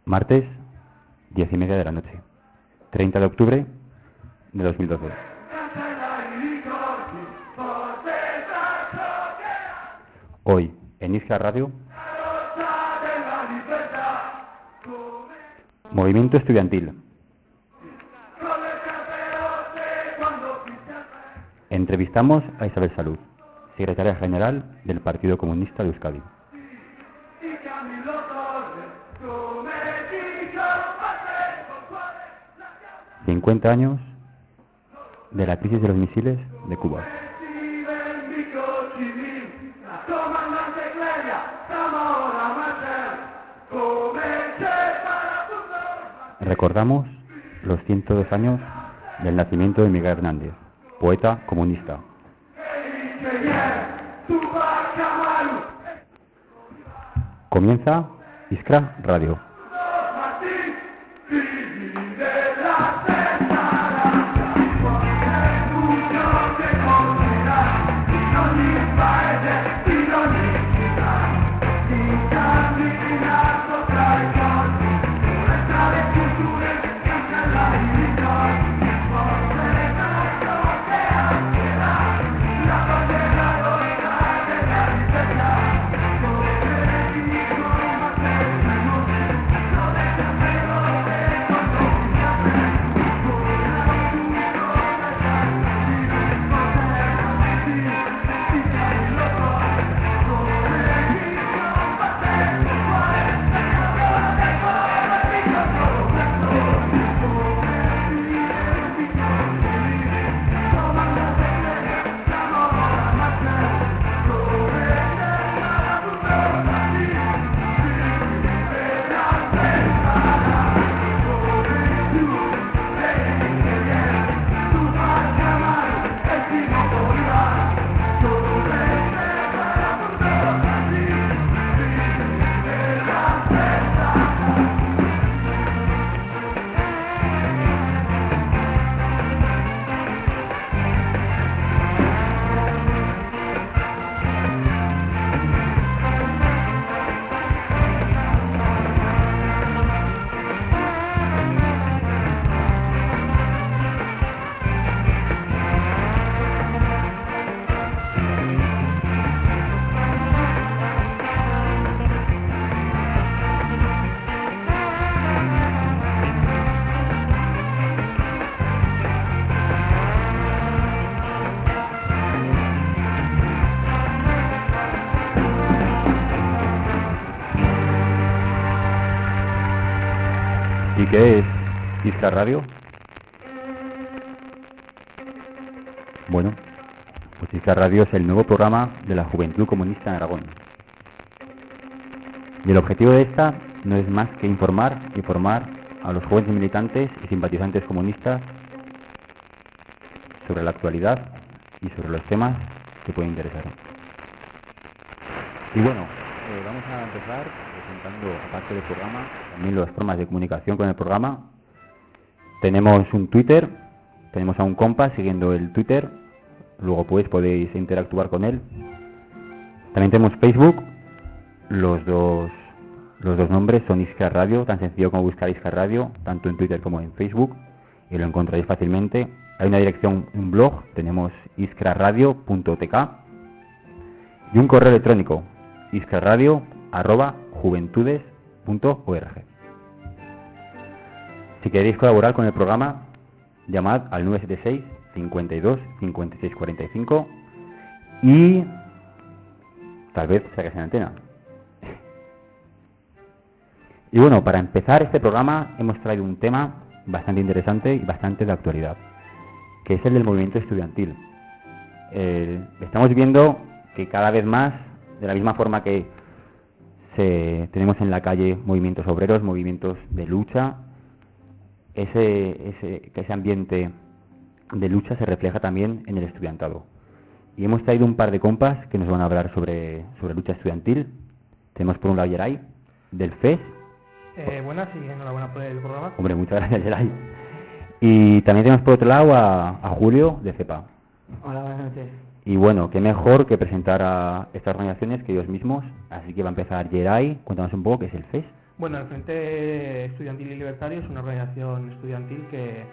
Martes, 10:30 de la noche, 30 de octubre de 2012. Hoy, en Iskra Radio, Movimiento Estudiantil. Entrevistamos a Isabel Salud, secretaria general del Partido Comunista de Euskadi. 50 años de la crisis de los misiles de Cuba. Recordamos los 102 años del nacimiento de Miguel Hernández, poeta comunista. Comienza Iskra Radio. ¿Y qué es Iskra Radio? Bueno, pues Iskra Radio es el nuevo programa de la Juventud Comunista en Aragón. Y el objetivo de esta no es más que informar a los jóvenes militantes y simpatizantes comunistas sobre la actualidad y sobre los temas que pueden interesar. Y bueno, vamos a empezar presentando, aparte del programa, también las formas de comunicación con el programa. Tenemos un Twitter, tenemos a un compa siguiendo el Twitter, luego pues podéis interactuar con él. También tenemos Facebook, los dos nombres son Iskra Radio, tan sencillo como buscar Iskra Radio, tanto en Twitter como en Facebook, y lo encontraréis fácilmente. Hay una dirección, un blog, tenemos iskraradio.tk y un correo electrónico, iskraradio@juventudes.org. Si queréis colaborar con el programa, llamad al 976 52 56 45 y tal vez saques en antena. Y bueno, para empezar este programa hemos traído un tema bastante interesante y bastante de actualidad, que es el del movimiento estudiantil. Estamos viendo que cada vez más, de la misma forma que tenemos en la calle movimientos obreros, movimientos de lucha, ese ambiente de lucha se refleja también en el estudiantado. Y hemos traído un par de compas que nos van a hablar sobre lucha estudiantil. Tenemos por un lado a Yeray, del FES. Buenas y enhorabuena por el programa. Hombre, muchas gracias, Yeray. Y también tenemos por otro lado a Julio, de CEPA. Hola, buenas noches. Y bueno, qué mejor que presentar a estas organizaciones que ellos mismos. Así que va a empezar Yeray. Cuéntanos un poco qué es el FES. Bueno, el Frente Estudiantil y Libertario es una organización estudiantil que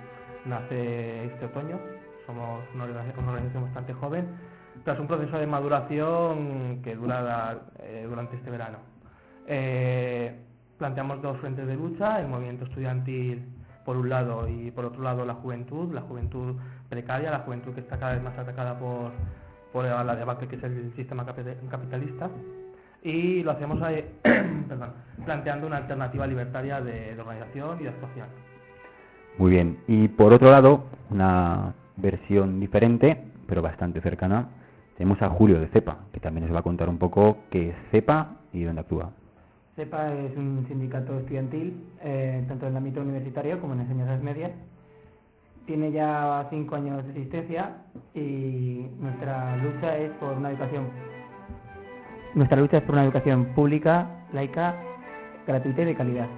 nace este otoño. Somos una organización bastante joven, tras un proceso de maduración que dura durante este verano. Planteamos dos frentes de lucha: el movimiento estudiantil por un lado y por otro lado la juventud precaria, la juventud que está cada vez más atacada por la debacle que es el sistema capitalista. Y lo hacemos perdón, planteando una alternativa libertaria de organización y de actuación. Muy bien. Y por otro lado, una versión diferente, pero bastante cercana, tenemos a Julio de CEPA, que también nos va a contar un poco qué es CEPA y dónde actúa. CEPA es un sindicato estudiantil, tanto en el ámbito universitario como en enseñanzas medias. Tiene ya 5 años de existencia y nuestra lucha es por una educación pública, laica, gratuita y de calidad.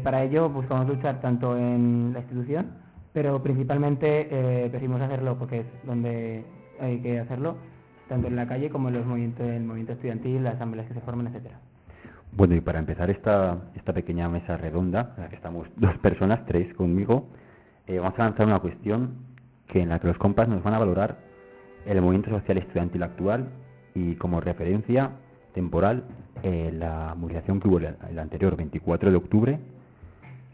Para ello buscamos luchar tanto en la institución, pero principalmente preferimos hacerlo porque es donde hay que hacerlo, tanto en la calle como en el movimiento estudiantil, las asambleas que se forman, etcétera. Bueno, y para empezar esta pequeña mesa redonda, en la que estamos 2 personas, 3 conmigo, vamos a lanzar una cuestión en la que los compas nos van a valorar el movimiento social estudiantil actual y como referencia temporal la movilización que hubo el anterior 24 de octubre,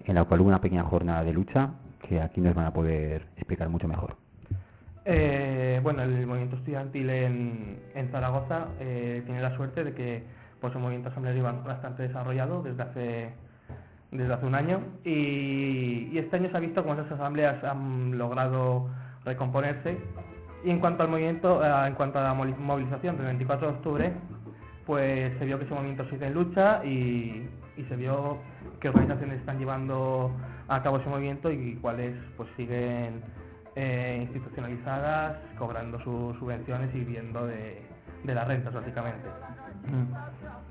en la cual hubo una pequeña jornada de lucha que aquí nos van a poder explicar mucho mejor. Bueno, el movimiento estudiantil en Zaragoza tiene la suerte de que pues, el movimiento asambleario va bastante desarrollado desde hace un año y este año se ha visto cómo esas asambleas han logrado recomponerse. Y en cuanto al movimiento, en cuanto a la movilización del 24 de octubre, pues se vio que ese movimiento sigue en lucha y se vio qué organizaciones están llevando a cabo ese movimiento y cuáles pues siguen institucionalizadas, cobrando sus subvenciones y viviendo de las rentas, básicamente.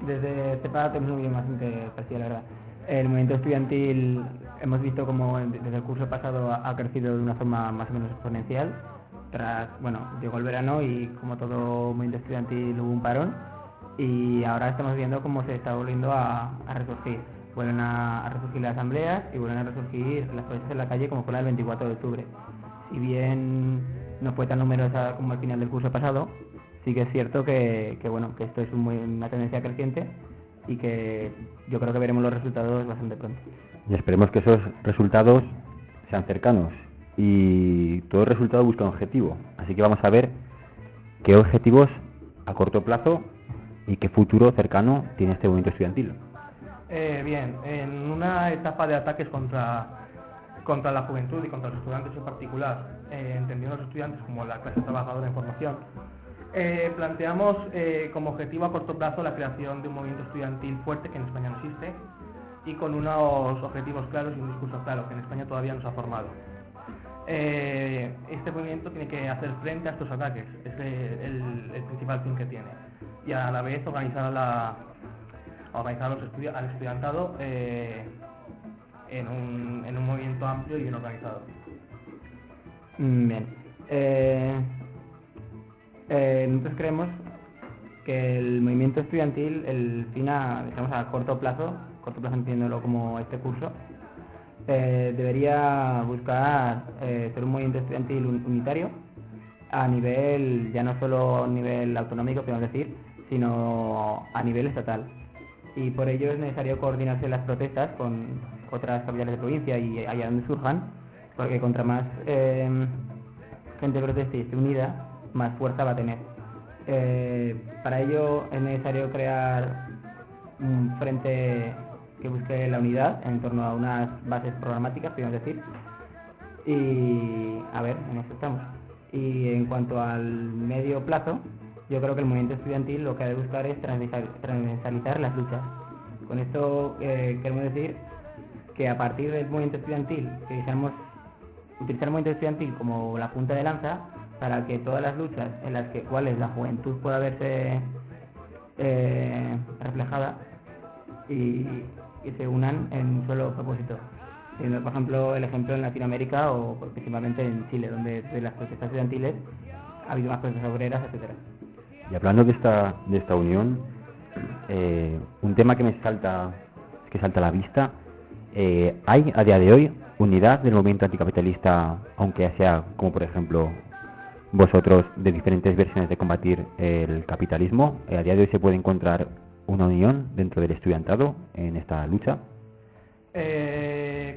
Desde CEPA tenemos una visión bastante parecida, la verdad. El movimiento estudiantil hemos visto como desde el curso pasado ha crecido de una forma más o menos exponencial. Llegó el verano y como todo movimiento estudiantil hubo un parón y ahora estamos viendo cómo se está volviendo a resurgir. Vuelven a resurgir las asambleas y vuelven a resurgir las protestas en la calle como fue la del 24 de octubre. Si bien no fue tan numerosa como al final del curso pasado, sí que es cierto que esto es una tendencia creciente y que yo creo que veremos los resultados bastante pronto. Y esperemos que esos resultados sean cercanos. Y todo resultado busca un objetivo. Así que vamos a ver qué objetivos a corto plazo y qué futuro cercano tiene este movimiento estudiantil. Bien, en una etapa de ataques contra la juventud y contra los estudiantes en particular, entendiendo los estudiantes como la clase trabajadora en formación, planteamos como objetivo a corto plazo la creación de un movimiento estudiantil fuerte que en España no existe y con unos objetivos claros y un discurso claro que en España todavía no se ha formado. Este movimiento tiene que hacer frente a estos ataques, es el principal fin que tiene, y a la vez organizar al estudiantado en un movimiento amplio y bien organizado. Bien. Nosotros creemos que el movimiento estudiantil, el fin a corto plazo entendiéndolo como este curso, debería buscar ser un movimiento estudiantil unitario a nivel, ya no solo a nivel autonómico, podemos decir, sino a nivel estatal. Y por ello es necesario coordinarse las protestas con otras capitales de provincia y allá donde surjan, porque contra más gente proteste y esté unida, más fuerza va a tener. Para ello es necesario crear un frente que busque la unidad en torno a unas bases programáticas, podemos decir, y a ver, en eso estamos. Y en cuanto al medio plazo, yo creo que el movimiento estudiantil lo que ha de buscar es transversalizar las luchas. Con esto queremos decir que a partir del movimiento estudiantil, que utilizar el movimiento estudiantil como la punta de lanza para que todas las luchas en las cuales la juventud pueda verse reflejada y se unan en un solo propósito. Por ejemplo, el ejemplo en Latinoamérica o principalmente en Chile, donde de las protestas estudiantiles ha habido más protestas obreras, etcétera. Y hablando de esta unión, un tema que me salta que salta a la vista. ¿Hay a día de hoy unidad del movimiento anticapitalista, aunque sea como por ejemplo vosotros, de diferentes versiones de combatir el capitalismo? ¿A día de hoy se puede encontrar una unión dentro del estudiantado en esta lucha?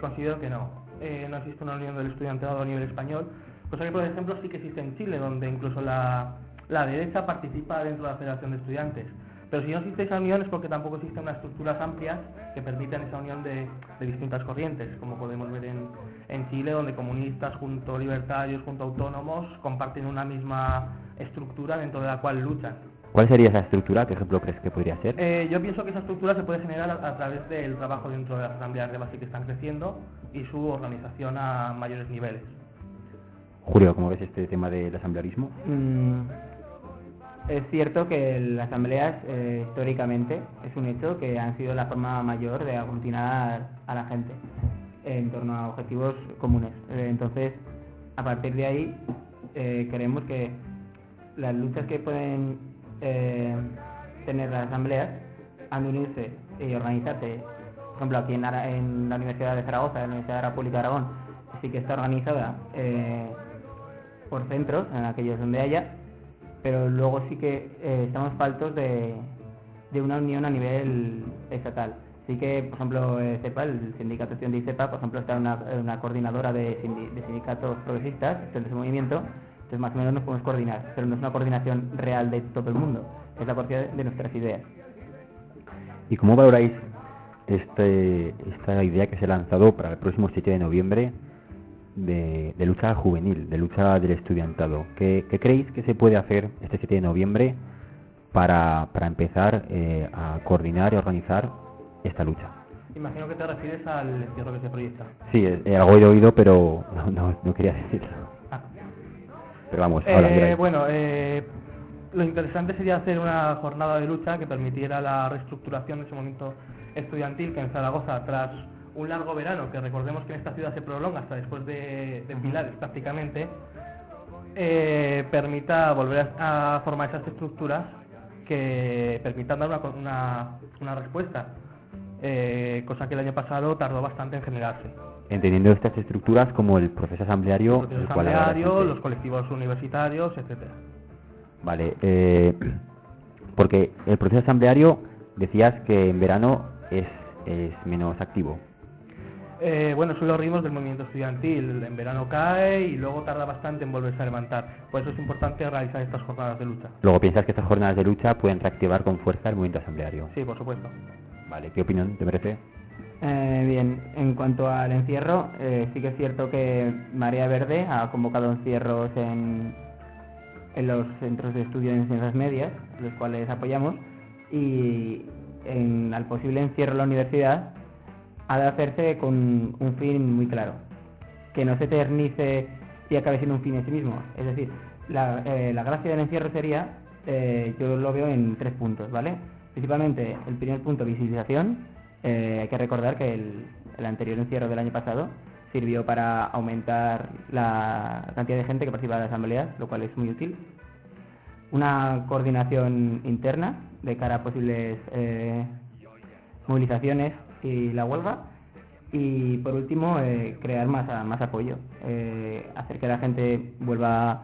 Considero que no. No existe una unión del estudiantado a nivel español, cosa que por ejemplo sí que existe en Chile, donde incluso la derecha participa dentro de la Federación de Estudiantes. Pero si no existe esa unión es porque tampoco existen unas estructuras amplias que permitan esa unión de distintas corrientes, como podemos ver en Chile, donde comunistas junto a libertarios, junto a autónomos, comparten una misma estructura dentro de la cual luchan. ¿Cuál sería esa estructura? ¿Qué ejemplo crees que podría ser? Yo pienso que esa estructura se puede generar a través del trabajo dentro de las asambleas de base que están creciendo y su organización a mayores niveles. Julio, ¿cómo ves este tema del asamblearismo? Es cierto que las asambleas históricamente es un hecho que han sido la forma mayor de aglutinar a la gente en torno a objetivos comunes. Entonces, a partir de ahí, creemos que las luchas que pueden tener las asambleas han de unirse y organizarse. Por ejemplo, aquí en la Universidad de Zaragoza, la Universidad de la República de Aragón, sí que está organizada por centros, en aquellos donde haya, pero luego sí que estamos faltos de una unión a nivel estatal. Sí que, por ejemplo, CEPA, el sindicato estudiantil de CEPA, por ejemplo, está una coordinadora de sindicatos progresistas de ese movimiento, entonces más o menos nos podemos coordinar, pero no es una coordinación real de todo el mundo, es la coordinación de nuestras ideas. ¿Y cómo valoráis esta idea que se ha lanzado para el próximo 7 de noviembre de lucha juvenil, de lucha del estudiantado? ¿Qué creéis que se puede hacer este 7 de noviembre para empezar a coordinar y organizar esta lucha? Imagino que te refieres al encierro que se proyecta. Sí, algo he oído, pero no quería decirlo. Pero vamos, ahora bueno, lo interesante sería hacer una jornada de lucha que permitiera la reestructuración de ese movimiento estudiantil que en Zaragoza, tras un largo verano, que recordemos que en esta ciudad se prolonga hasta después de Pilares prácticamente, permita volver a formar esas estructuras que permitan dar una respuesta, cosa que el año pasado tardó bastante en generarse. Entendiendo estas estructuras como el proceso asambleario, los colectivos universitarios, etcétera. Vale, porque el proceso asambleario decías que en verano es menos activo. Bueno, son los ritmos del movimiento estudiantil. En verano cae y luego tarda bastante en volverse a levantar. Por eso es importante realizar estas jornadas de lucha. Luego piensas que estas jornadas de lucha pueden reactivar con fuerza el movimiento asambleario. Sí, por supuesto. Vale, ¿qué opinión te merece? Bien, en cuanto al encierro, sí que es cierto que Marea Verde ha convocado encierros en los centros de estudio en ciencias medias, los cuales apoyamos, y al posible encierro en la universidad ha de hacerse con un fin muy claro, que no se eternice y acabe siendo un fin en sí mismo. Es decir, la gracia del encierro sería, yo lo veo en 3 puntos, ¿vale? Principalmente, el primer punto, visibilización. Hay que recordar que el anterior encierro del año pasado sirvió para aumentar la cantidad de gente que participa de las asambleas, lo cual es muy útil. Una coordinación interna de cara a posibles movilizaciones y la huelga. Y por último, crear más apoyo, hacer que la gente vuelva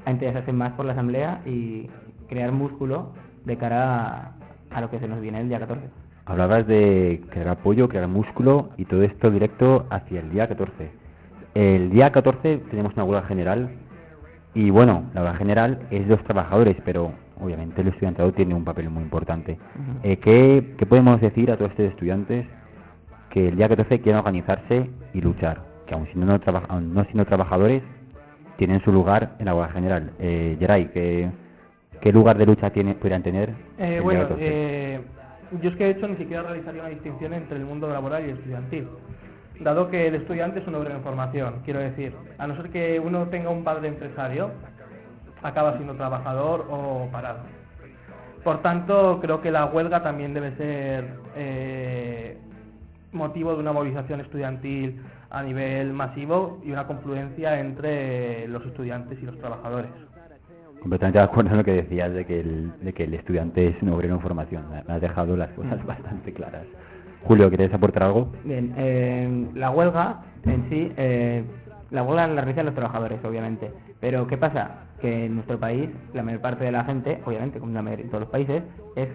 a interesarse más por la asamblea y crear músculo de cara a lo que se nos viene el día 14. Hablabas de crear apoyo, crear músculo y todo esto directo hacia el día 14. El día 14 tenemos una huelga general y bueno, la huelga general es de los trabajadores, pero obviamente el estudiantado tiene un papel muy importante. ¿Qué podemos decir a todos estos estudiantes que el día 14 quieran organizarse y luchar? Que aun no siendo trabajadores, tienen su lugar en la huelga general. Geray, ¿qué lugar de lucha podrían tener el día 14? Yo es que de hecho ni siquiera realizaría una distinción entre el mundo laboral y el estudiantil, dado que el estudiante es un obrero en formación. Quiero decir, a no ser que uno tenga un padre empresario, acaba siendo trabajador o parado. Por tanto, creo que la huelga también debe ser motivo de una movilización estudiantil a nivel masivo y una confluencia entre los estudiantes y los trabajadores. Completamente de acuerdo en lo que decías de que el estudiante es un obrero en formación. Me has dejado las cosas bastante claras. Julio, ¿quieres aportar algo? Bien, la huelga en sí, la huelga la realizan los trabajadores, obviamente. Pero ¿qué pasa? Que en nuestro país, la mayor parte de la gente, obviamente, como en todos los países, es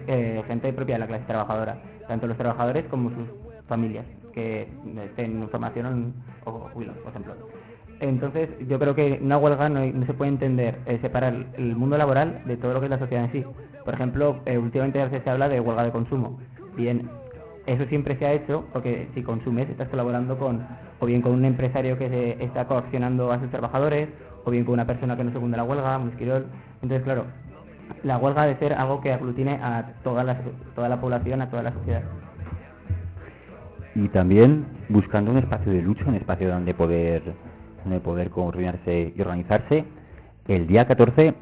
gente propia de la clase trabajadora. Tanto los trabajadores como sus familias, que estén en formación o jubilados, por ejemplo. Entonces, yo creo que una huelga no se puede entender, separar el mundo laboral de todo lo que es la sociedad en sí. Por ejemplo, últimamente a veces se habla de huelga de consumo. Bien, eso siempre se ha hecho porque si consumes estás colaborando o bien con un empresario que se está coaccionando a sus trabajadores, o bien con una persona que no secunda la huelga, un esquirol. Entonces, claro, la huelga debe ser algo que aglutine a toda la población, a toda la sociedad. Y también buscando un espacio de lucha, un espacio donde poder coordinarse y organizarse. El día 14,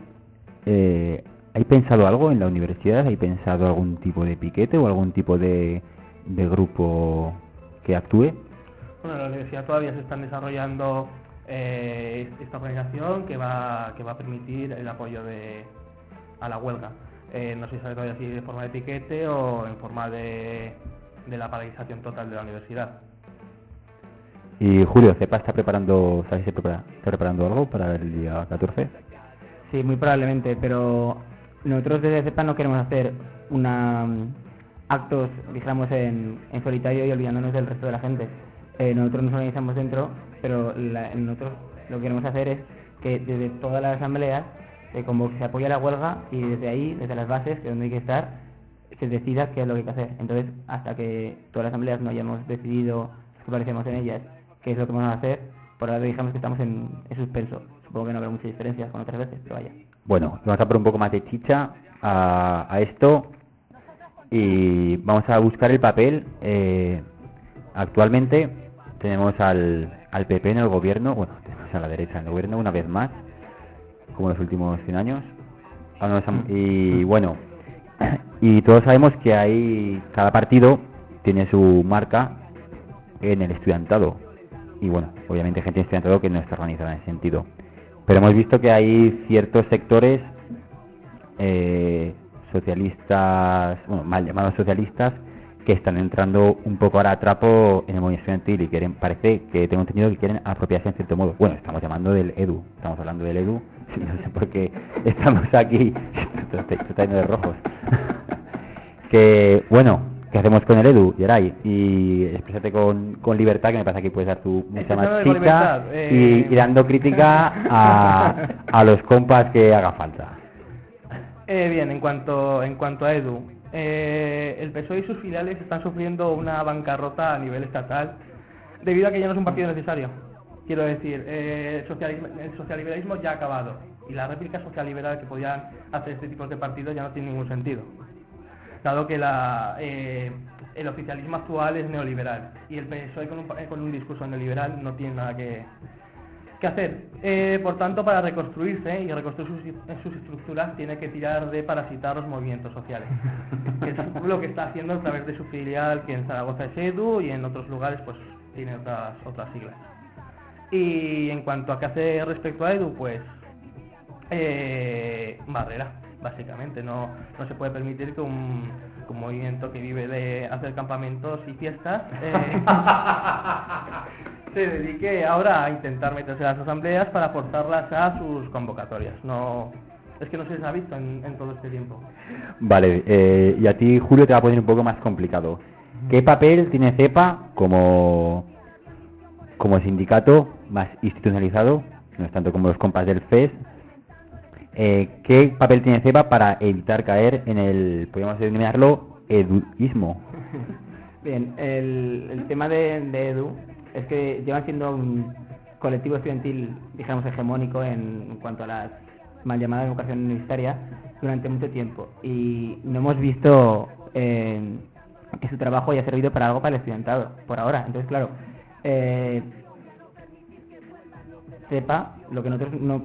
¿hay pensado algo en la universidad? ¿Hay pensado algún tipo de piquete o algún tipo de grupo que actúe? Bueno, en la universidad todavía se están desarrollando esta organización que va a permitir el apoyo a la huelga. No se sabe todavía si de forma de piquete o en forma de la paralización total de la universidad. Y Julio, ¿CEPA está preparando algo para el día 14? Sí, muy probablemente, pero nosotros desde CEPA no queremos hacer actos, digamos, en solitario y olvidándonos del resto de la gente. Nosotros nos organizamos dentro, pero nosotros lo que queremos hacer es que desde todas las asambleas se apoya la huelga y desde ahí, desde las bases, que es donde hay que estar, se decida qué es lo que hay que hacer. Entonces, hasta que todas las asambleas no hayamos decidido, que parecemos en ellas, qué es lo que vamos a hacer, por ahora dijamos que estamos en suspenso. Supongo que no habrá muchas diferencias con otras veces, pero vaya. Bueno, vamos a poner un poco más de chicha a esto y vamos a buscar el papel. Actualmente tenemos al PP en el gobierno, bueno, tenemos a la derecha en el gobierno una vez más, como en los últimos 100 años. Y bueno, y todos sabemos que cada partido tiene su marca en el estudiantado. Y bueno, obviamente gente estudiantado que no está organizada en ese sentido. Pero hemos visto que hay ciertos sectores socialistas, bueno, mal llamados socialistas, que están entrando un poco ahora a trapo en el movimiento estudiantil y parece que tengo entendido que quieren apropiarse en cierto modo. Bueno, estamos hablando del EDU, no sé por qué estamos aquí, esto está lleno de rojos. Que bueno, ¿qué hacemos con el EDU, Yeray? Y expresate con libertad, que me pasa que puedes dar tu mucha más chica y dando crítica a los compas que haga falta. Bien, en cuanto a EDU, el PSOE y sus filiales están sufriendo una bancarrota a nivel estatal debido a que ya no es un partido necesario. Quiero decir, el socialliberalismo ya ha acabado y la réplica socialliberal que podían hacer este tipo de partidos ya no tiene ningún sentido, dado que el oficialismo actual es neoliberal y el PSOE con un discurso neoliberal no tiene nada que hacer. Por tanto, para reconstruirse y reconstruir sus estructuras tiene que tirar de parasitar los movimientos sociales, que es lo que está haciendo a través de su filial, que en Zaragoza es EDU y en otros lugares pues tiene otras siglas. Y en cuanto a qué hace respecto a EDU, pues barrera, básicamente. No se puede permitir que un movimiento que vive de hacer campamentos y fiestas se dedique ahora a intentar meterse a las asambleas para forzarlas a sus convocatorias. No, es que no se les ha visto en todo este tiempo. Vale, y a ti, Julio, te va a poner un poco más complicado. ¿Qué papel tiene CEPA como sindicato más institucionalizado, no es tanto como los compas del FES? ¿Qué papel tiene CEPA para evitar caer en el, podríamos denominarlo, eduismo? Bien, el tema de EDU es que llevan siendo un colectivo estudiantil, digamos, hegemónico en cuanto a la mal llamada educación universitaria durante mucho tiempo y no hemos visto que su trabajo haya servido para algo para el estudiantado, por ahora. Entonces, claro, CEPA, lo que nosotros no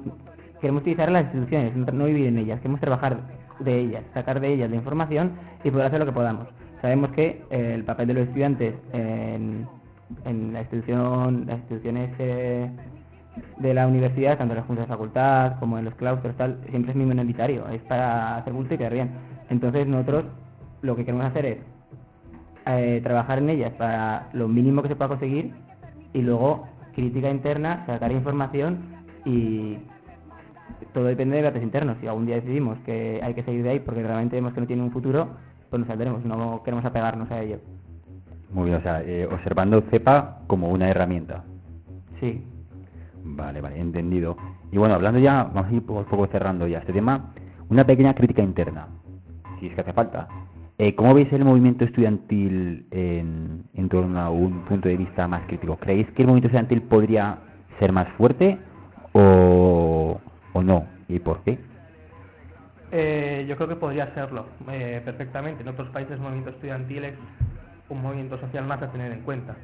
queremos utilizar las instituciones, no vivir en ellas, queremos trabajar de ellas, sacar de ellas la información y poder hacer lo que podamos. Sabemos que el papel de los estudiantes en las instituciones de la universidad, tanto en las juntas de facultad como en los claustros, siempre es muy minoritario, es para hacer bulto y quedar bien. Entonces nosotros lo que queremos hacer es trabajar en ellas para lo mínimo que se pueda conseguir y luego crítica interna, sacar información y todo depende de debates internos. Si algún día decidimos que hay que seguir de ahí porque realmente vemos que no tiene un futuro, pues nos saldremos, no queremos apegarnos a ello. Muy bien, o sea, observando CEPA como una herramienta. Sí. Vale, entendido. Y bueno, hablando ya, vamos a ir poco a poco cerrando ya este tema, una pequeña crítica interna, si es que hace falta. ¿Cómo veis el movimiento estudiantil en torno a un punto de vista más crítico? ¿Creéis que el movimiento estudiantil podría ser más fuerte o no? ¿Y por qué? Yo creo que podría serlo perfectamente. En otros países el movimiento estudiantil es un movimiento social más a tener en cuenta.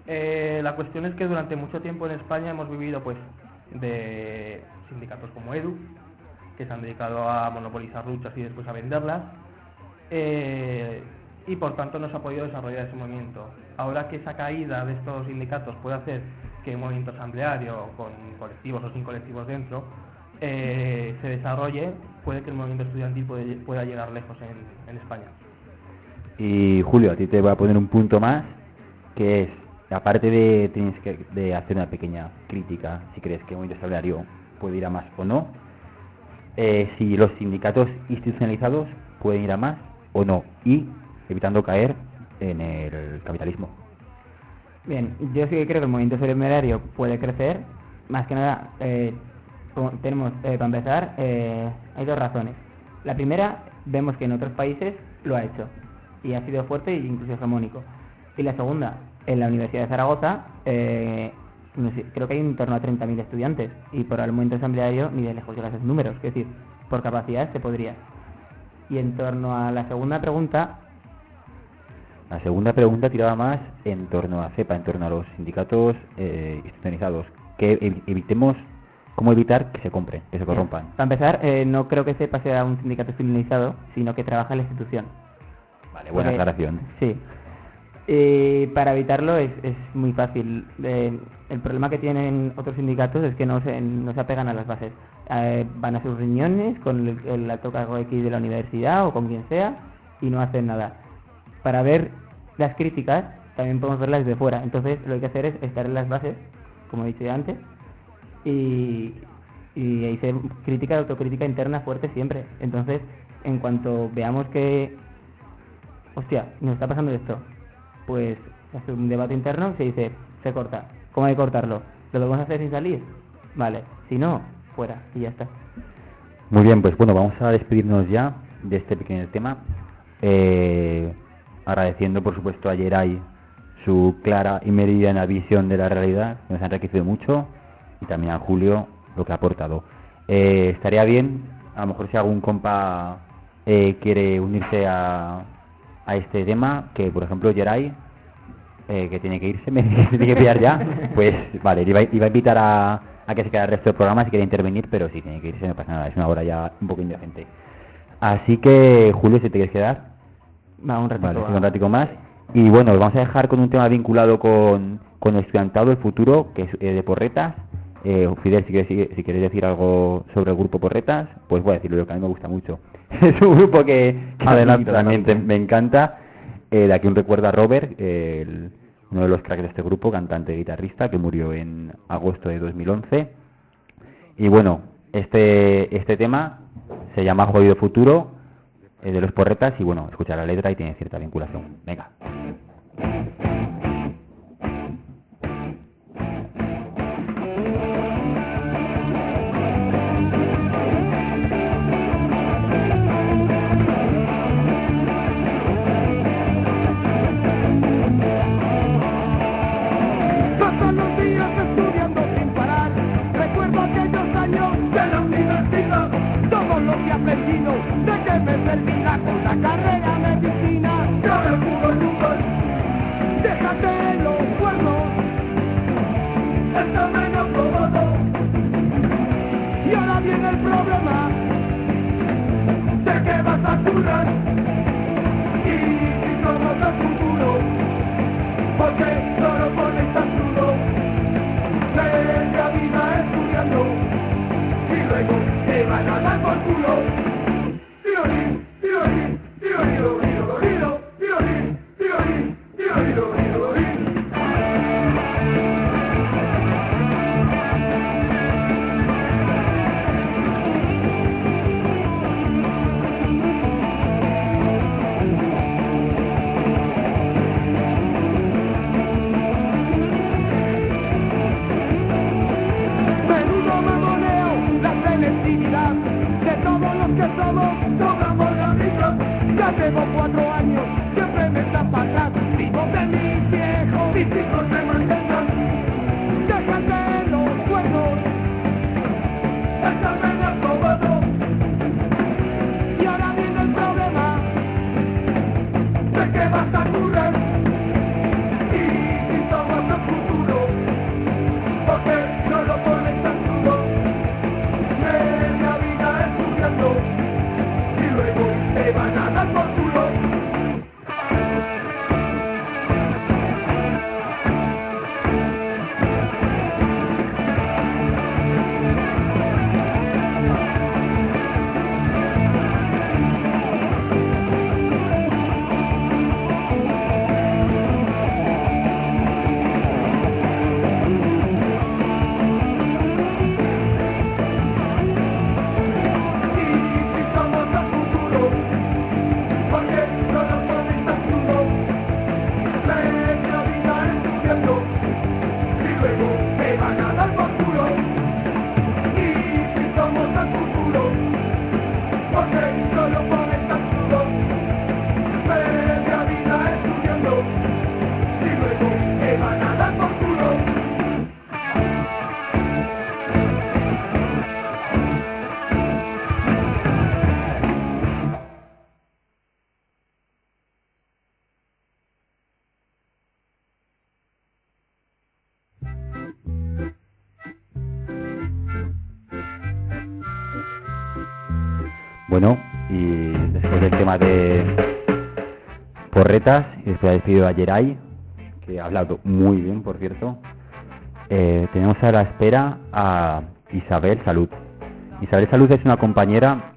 La cuestión es que durante mucho tiempo en España hemos vivido pues de sindicatos como EDU, que se han dedicado a monopolizar luchas y después a venderlas, y por tanto no se ha podido desarrollar ese movimiento. Ahora que esa caída de estos sindicatos puede hacer que un movimiento asambleario con colectivos o sin colectivos dentro se desarrolle, puede que el movimiento estudiantil pueda llegar lejos en España. Y Julio, a ti te voy a poner un punto más, que es, aparte de hacer una pequeña crítica, si crees que el movimiento asambleario puede ir a más o no, si los sindicatos institucionalizados pueden ir a más o no, y evitando caer en el capitalismo. Bien, yo sí que creo que el movimiento solidario puede crecer, más que nada, tenemos, para empezar, hay dos razones. La primera, vemos que en otros países lo ha hecho, y ha sido fuerte e incluso hegemónico. Y la segunda, en la Universidad de Zaragoza, no sé, creo que hay en torno a 30.000 estudiantes, y por el movimiento asambleario ni de lejos llega a esos números, es decir, por capacidad se podría. Y en torno a la segunda pregunta... La segunda pregunta tiraba más en torno a CEPA, en torno a los sindicatos institucionalizados. Que evitemos, ¿cómo evitar que se compren, que se corrompan? Para empezar, no creo que CEPA sea un sindicato institucionalizado, sino que trabaja en la institución. Vale, buena aclaración. Sí. Para evitarlo es muy fácil. El problema que tienen otros sindicatos es que no se apegan a las bases. Van a sus reuniones con el alto cargo X de la universidad o con quien sea y no hacen nada. Para ver las críticas también podemos verlas desde fuera. Entonces lo que hay que hacer es estar en las bases, como he dicho ya antes, y ahí se crítica, autocrítica interna fuerte siempre. Entonces, en cuanto veamos que, hostia, nos está pasando esto, pues hace un debate interno, se dice, se corta. ¿Cómo hay que cortarlo? ¿Lo podemos hacer sin salir? Vale, si no, fuera, y ya está. Muy bien, pues bueno, vamos a despedirnos ya de este pequeño tema, agradeciendo por supuesto a Yeray su clara y meridiana visión de la realidad, que nos ha enriquecido mucho, y también a Julio lo que ha aportado. Estaría bien, a lo mejor si algún compa quiere unirse a este tema, que por ejemplo Yeray, que tiene que irse, me tiene que pillar ya, pues vale, iba a invitar a que se quede el resto del programa si quiere intervenir, pero si tiene que irse no pasa nada, es una hora ya un poco indecente. Así que Julio, si te quieres quedar, Va, un ratito, vale, un ratico más. Y bueno, vamos a dejar con un tema vinculado con el estudiantado, el futuro, que es de Porretas. Fidel, si quieres decir algo sobre el grupo Porretas, pues voy a decirlo, que a mí me gusta mucho. Es un grupo que adelante también me encanta. De aquí un recuerdo a Robert, uno de los cracks de este grupo, cantante y guitarrista, que murió en agosto de 2011. Y bueno, este tema se llama Jodido Futuro, de los Porretas, y bueno, escuchar la letra y tiene cierta vinculación. Venga. por culo. Violín, violín, violín, violín, violín, violín, violín. Bueno, y después del tema de porretas, y después ha despedido a Geray, que ha hablado muy bien, por cierto, tenemos a la espera a Isabel Salud. Isabel Salud es una compañera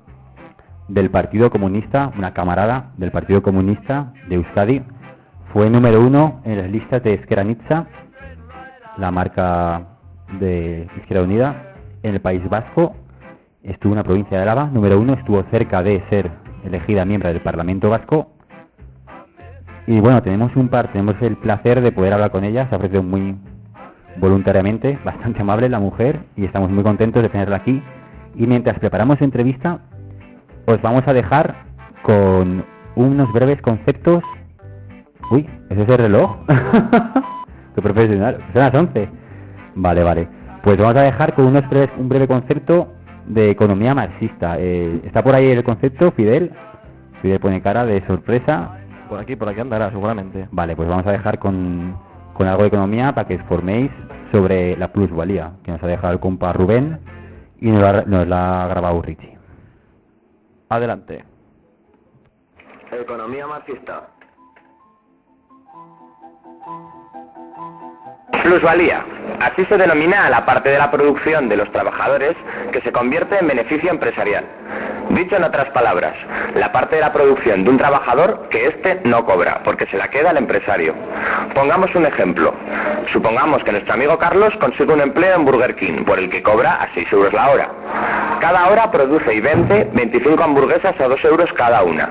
del Partido Comunista, una camarada del Partido Comunista de Euskadi. Fue número 1 en las listas de Ezker Anitza, la marca de Izquierda Unida, en el País Vasco. Estuvo en la provincia de Álava, número 1, estuvo cerca de ser elegida miembro del Parlamento Vasco. Y bueno, tenemos el placer de poder hablar con ella, se ha ofrecido muy voluntariamente, bastante amable la mujer, y estamos muy contentos de tenerla aquí. Y mientras preparamos la entrevista, os vamos a dejar con unos breves conceptos. Uy, ¿ese es el reloj? Qué profesional, son las 11. Vale. Pues vamos a dejar con un breve concepto de economía marxista. ¿Está por ahí el concepto, Fidel? Fidel pone cara de sorpresa. Por aquí andará, seguramente. Vale, pues vamos a dejar con algo de economía para que os forméis sobre la plusvalía, que nos ha dejado el compa Rubén y nos la ha grabado Richie. Adelante. Economía marxista. Plusvalía. Así se denomina a la parte de la producción de los trabajadores que se convierte en beneficio empresarial. Dicho en otras palabras, la parte de la producción de un trabajador que éste no cobra, porque se la queda el empresario. Pongamos un ejemplo. Supongamos que nuestro amigo Carlos consigue un empleo en Burger King, por el que cobra a 6 euros la hora. Cada hora produce y vende 25 hamburguesas a 2 euros cada una.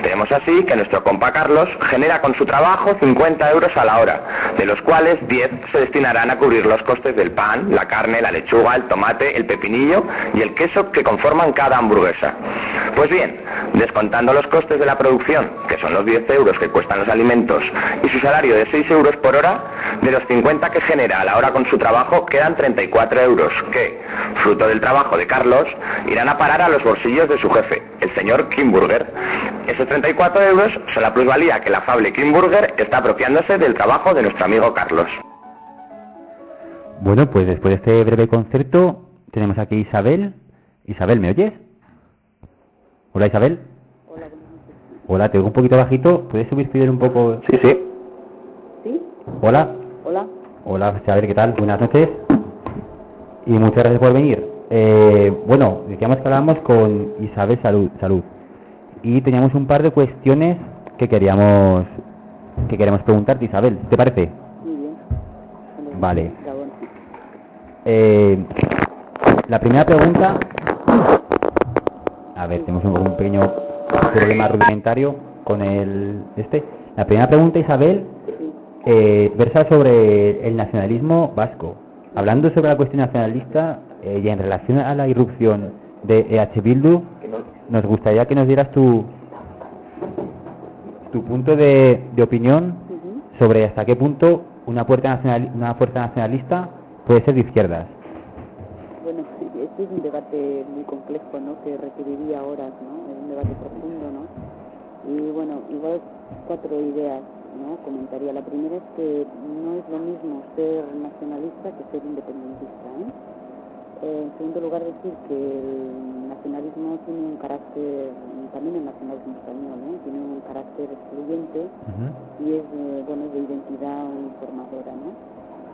Tenemos así que nuestro compa Carlos genera con su trabajo 50 euros a la hora, de los cuales 10 se destinarán a cubrir los costes del pan, la carne, la lechuga, el tomate, el pepinillo y el queso que conforman cada hamburguesa. Pues bien, descontando los costes de la producción, que son los 10 euros que cuestan los alimentos, y su salario de 6 euros por hora, de los 50 que genera a la hora con su trabajo, quedan 34 euros que, fruto del trabajo de Carlos, irán a parar a los bolsillos de su jefe, el señor Kimburger. Esos 34 euros son la plusvalía que el afable Kimburger está apropiándose del trabajo de nuestro amigo Carlos. Bueno, pues después de este breve concepto, tenemos aquí a Isabel. Isabel, ¿me oyes? Hola, Isabel. Hola. Hola, te oigo un poquito bajito. ¿Puedes subir, Fidel, un poco? Sí. ¿Sí? Hola. Hola. Hola, Isabel, ¿qué tal? Buenas noches. Y muchas gracias por venir. Bueno, decíamos que hablábamos con Isabel Salud. Y teníamos un par de cuestiones que queríamos preguntarte, Isabel. ¿Te parece? Muy bien. Vale. La primera pregunta... A ver, tenemos un pequeño problema rudimentario con La primera pregunta, Isabel, versa sobre el nacionalismo vasco. Hablando sobre la cuestión nacionalista y en relación a la irrupción de EH Bildu, nos gustaría que nos dieras tu punto de opinión sobre hasta qué punto una fuerza nacionalista puede ser de izquierdas. Bueno, este es un debate muy complejo, ¿no? Que requeriría horas, ¿no? Es un debate profundo, ¿no? Y bueno, igual 4 ideas, ¿no? Comentaría. La primera es que no es lo mismo ser nacionalista que ser independentista, ¿eh? En segundo lugar, decir que el nacionalismo tiene un carácter, también el nacionalismo español, ¿eh? Tiene un carácter excluyente y es de identidad uniformadora, ¿no?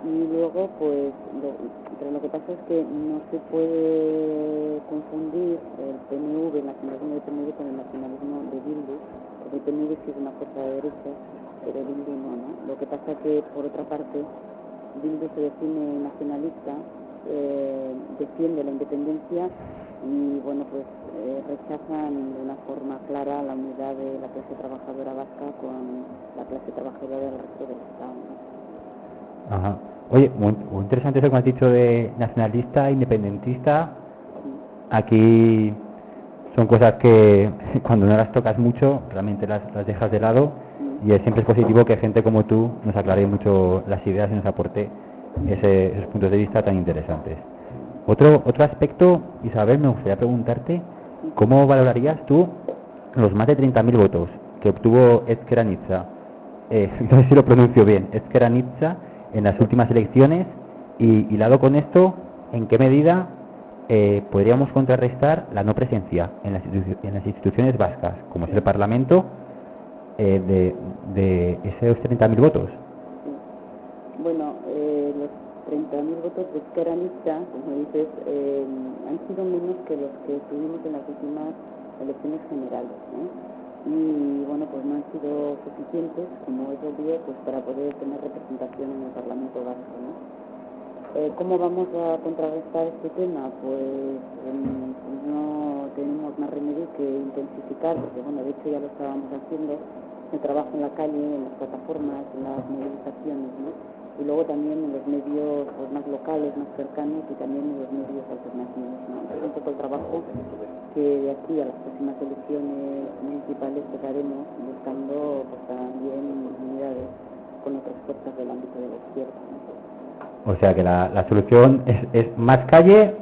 Y luego, pues, pero lo que pasa es que no se puede confundir el PNV, el nacionalismo del PNV con el nacionalismo de Bildu, porque el PNV sí es una fuerza de derecha, pero Bildu no, ¿no? Lo que pasa es que, por otra parte, Bildu se define nacionalista, defiende la independencia y bueno pues rechazan de una forma clara la unidad de la clase trabajadora vasca con la clase trabajadora del resto del Estado, ¿no? Ajá. Oye, muy interesante eso que me has dicho de nacionalista, independentista. Aquí son cosas que cuando no las tocas mucho realmente las dejas de lado, y siempre es positivo que gente como tú nos aclare mucho las ideas y nos aporte esos puntos de vista tan interesantes. Otro aspecto, Isabel, me gustaría preguntarte, ¿cómo valorarías tú los más de 30.000 votos que obtuvo Ezker Anitza, no sé si lo pronuncio bien, Ezker Anitza, en las últimas elecciones, y hilado con esto, ¿en qué medida podríamos contrarrestar la no presencia en las instituciones vascas, como es el Parlamento, de esos 30.000 votos? Bueno, los 30.000 votos de Ezker Anitza, como dices, han sido menos que los que tuvimos en las últimas elecciones generales, ¿no? Y bueno, pues no han sido suficientes, como es obvio, pues para poder tener representación en el Parlamento vasco, ¿no? ¿Cómo vamos a contrarrestar este tema? Pues no tenemos más remedio que intensificar, porque bueno, de hecho ya lo estábamos haciendo, el trabajo en la calle, en las plataformas, en las movilizaciones, ¿no? Y luego también en los medios pues, más locales, más cercanos, y también en los medios alternativos, ¿no? Es un poco el trabajo que de aquí a las próximas elecciones municipales pues haremos, buscando pues, también unidades con otras fuerzas del ámbito de la izquierda, ¿no? O sea que la solución es más calle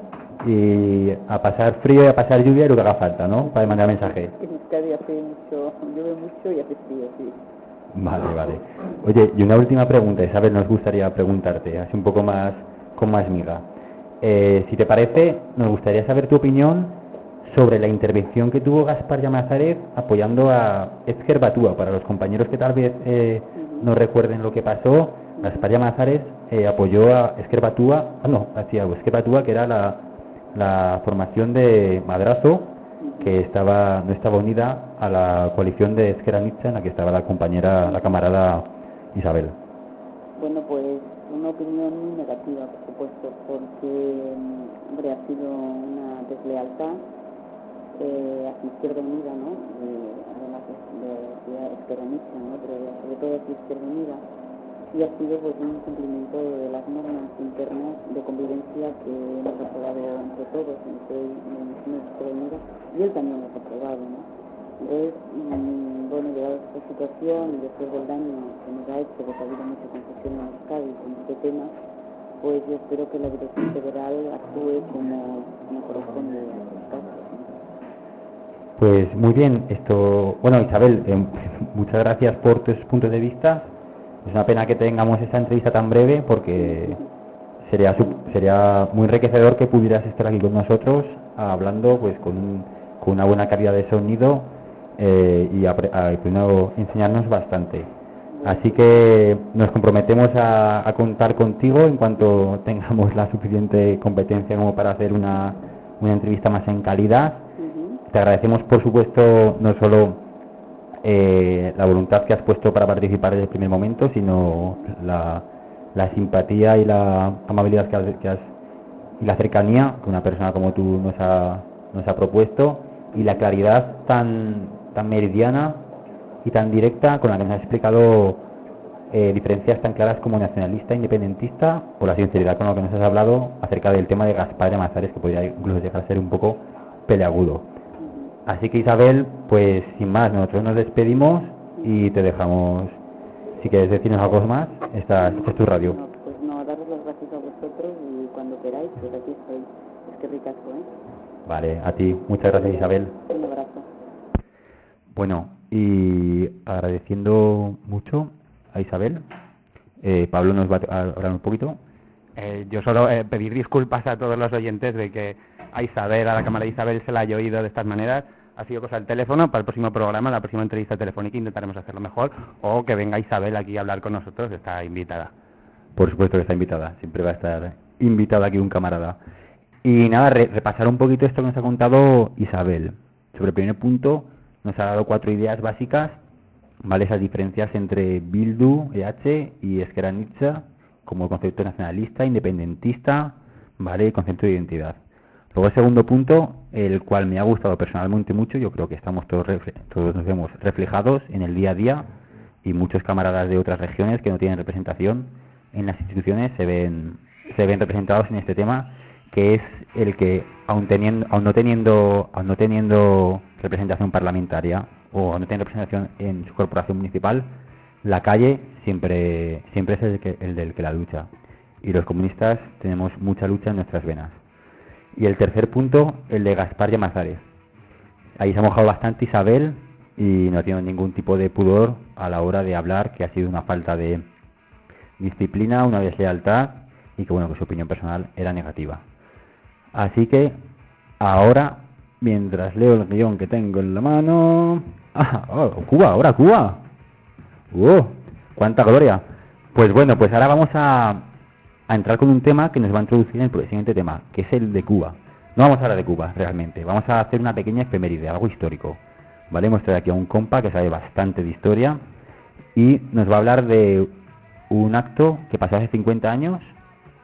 y a pasar frío y a pasar lluvia y lo que haga falta, ¿no? Para mandar mensajes. En Euskadi hace mucho, llueve mucho y hace frío, sí. Vale. Oye, y una última pregunta, Isabel, nos gustaría preguntarte, así un poco más, con más miga. Si te parece, nos gustaría saber tu opinión sobre la intervención que tuvo Gaspar Llamazares apoyando a Ezker Batua. Para los compañeros que tal vez no recuerden lo que pasó, Gaspar Llamazares apoyó a Ezker Batua, Ezker Batua, que era la formación de Madrazo, que no estaba unida a la coalición de Ezker Anitza, en la que estaba la camarada Isabel. Bueno, pues una opinión muy negativa, por supuesto, porque, hombre, ha sido una deslealtad hacia Izquierda Unida, ¿no? Además de Ezker Anitza, ¿no? Pero sobre todo hacia Izquierda Unida, y ha sido pues un cumplimiento de las normas internas de convivencia que hemos aprobado entre todos, entre Izquierda Unida, y él también lo ha aprobado, ¿no? Entonces, bueno, llegado a esta situación y después del daño que nos ha hecho, porque ha habido mucha confusión en Euskadi con este tema, pues yo espero que la Dirección Federal actúe como corresponde a estos casos, ¿no? Pues muy bien, bueno, Isabel, muchas gracias por tus puntos de vista. Es una pena que tengamos esta entrevista tan breve, porque sería muy enriquecedor que pudieras estar aquí con nosotros hablando pues con una buena calidad de sonido y pudiendo enseñarnos bastante. Así que nos comprometemos a contar contigo en cuanto tengamos la suficiente competencia como para hacer una entrevista más en calidad. Te agradecemos, por supuesto, no solo la voluntad que has puesto para participar desde el primer momento, sino la simpatía y la amabilidad y la cercanía que una persona como tú nos ha propuesto, y la claridad tan meridiana y tan directa con la que nos has explicado diferencias tan claras como nacionalista, independentista, o la sinceridad con la que nos has hablado acerca del tema de Gaspar Llamazares, que podría incluso llegar a ser un poco peleagudo. Así que, Isabel, pues sin más, nosotros nos despedimos y te dejamos. Si quieres decirnos algo más, esta es tu radio. No, pues no, daros las gracias a vosotros, y cuando queráis, pues aquí estoy. Es que ricasco, ¿eh? Vale, a ti. Muchas gracias, Isabel. Un abrazo. Bueno, y agradeciendo mucho a Isabel. Pablo nos va a hablar un poquito. Yo solo pedir disculpas a todos los oyentes de que a Isabel, a la cámara de Isabel, se la haya oído de estas maneras. Ha sido cosa del teléfono. Para el próximo programa, la próxima entrevista telefónica, intentaremos hacerlo mejor, o que venga Isabel aquí a hablar con nosotros, está invitada. Por supuesto que está invitada, siempre va a estar invitada aquí un camarada. Y nada, repasar un poquito esto que nos ha contado Isabel. Sobre el primer punto, nos ha dado 4 ideas básicas, ¿vale? Esas diferencias entre Bildu, EH y Ezker Anitza, como concepto nacionalista, independentista, ¿vale? Y concepto de identidad. Luego el segundo punto, el cual me ha gustado personalmente mucho, yo creo que estamos todos nos vemos reflejados en el día a día, y muchos camaradas de otras regiones que no tienen representación en las instituciones se ven representados en este tema, que es el que aun no teniendo representación parlamentaria o no teniendo representación en su corporación municipal, la calle siempre es el del que la lucha, y los comunistas tenemos mucha lucha en nuestras venas. Y el tercer punto, el de Gaspar Llamazares. Ahí se ha mojado bastante Isabel y no ha tenido ningún tipo de pudor a la hora de hablar, que ha sido una falta de disciplina, una deslealtad, y que bueno, que su opinión personal era negativa. Así que ahora, mientras leo el guión que tengo en la mano... Cuba, ahora Cuba. ¡Cuánta gloria! Pues bueno, pues ahora vamos a entrar con un tema que nos va a introducir en el siguiente tema, que es el de Cuba. No vamos a hablar de Cuba, realmente. Vamos a hacer una pequeña efeméride, algo histórico. ¿Vale? Hemos traído aquí a un compa que sabe bastante de historia y nos va a hablar de un acto que pasó hace 50 años.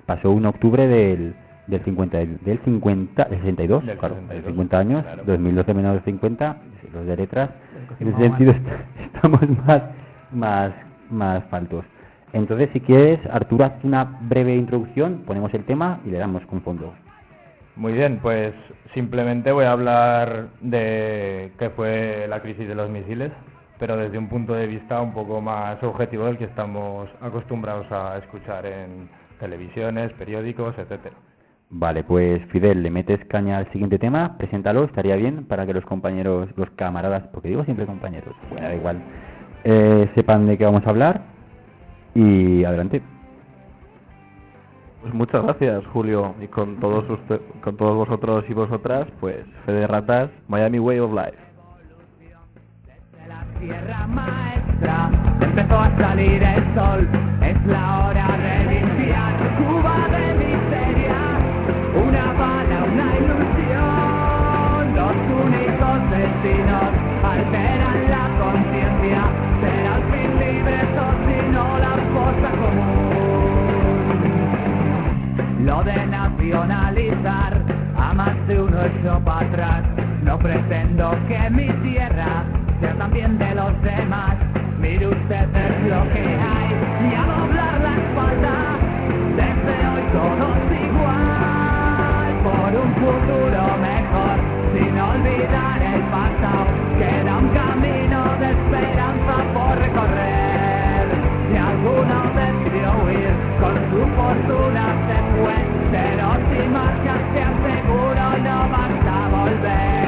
Pasó 1 de octubre del 62, claro, 50 años, claro. 2012 menos 50, los de letras. En ese sentido estamos más faltos. Entonces, si quieres, Arturo, haz una breve introducción, ponemos el tema y le damos con fondo. Muy bien, pues simplemente voy a hablar de qué fue la crisis de los misiles, pero desde un punto de vista un poco más objetivo del que estamos acostumbrados a escuchar en televisiones, periódicos, etcétera. Vale, pues Fidel, le metes caña al siguiente tema, preséntalo, estaría bien para que los compañeros, los camaradas, porque digo siempre compañeros, bueno, da igual, sepan de qué vamos a hablar y adelante. Pues muchas gracias, Julio, y con todos vosotros y vosotras, pues fe de ratas, Miami Way of Life. Desde la tierra maestra empezó a salir el sol, es la hora de limpiar Cuba de miseria, una bala, una ilusión, los únicos destinos alteran la conciencia, ser al fin libres o si no la fosa común. Lo de nacionalizar a más de uno echó para atrás. No pretendo que mi tierra sea también de los demás. Mire usted es lo que hay y a doblar la espalda. Desde hoy todos igual por un futuro mejor, sin olvidar el pasado. Queda un camino de esperanza por recorrer. Si alguno decidió huir con su fortuna se fue, pero si marchas te aseguro no vas a volver.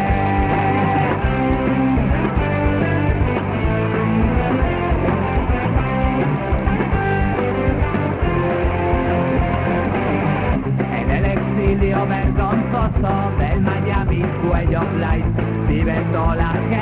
En el exilio vergonzoso del Miami Way of Life vive toda la gente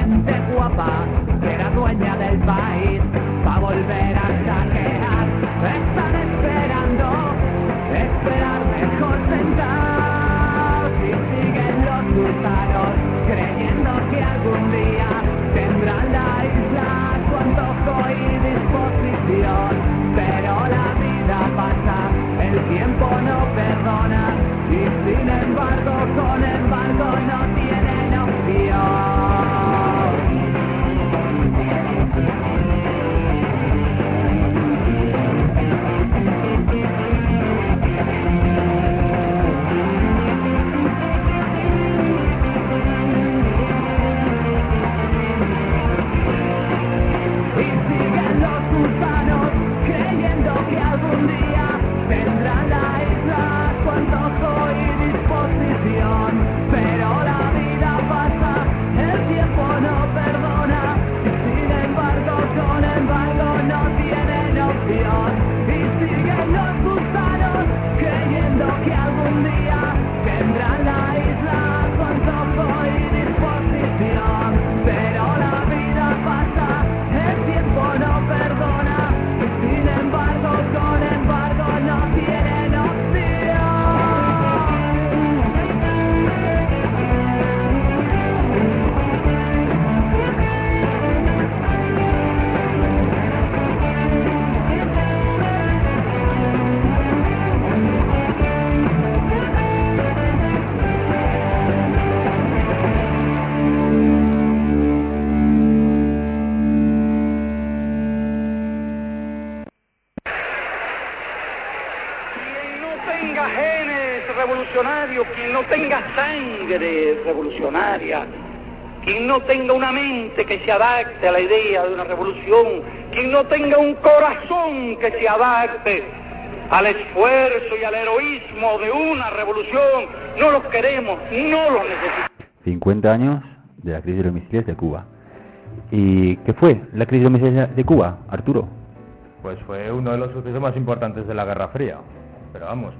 revolucionario quien no tenga sangre revolucionaria, quien no tenga una mente que se adapte a la idea de una revolución, quien no tenga un corazón que se adapte al esfuerzo y al heroísmo de una revolución, no los queremos, no los necesitamos. 50 años de la crisis de los misiles de Cuba. ¿Y qué fue la crisis de los misiles de Cuba, Arturo? Pues fue uno de los sucesos más importantes de la Guerra Fría. Pero vamos,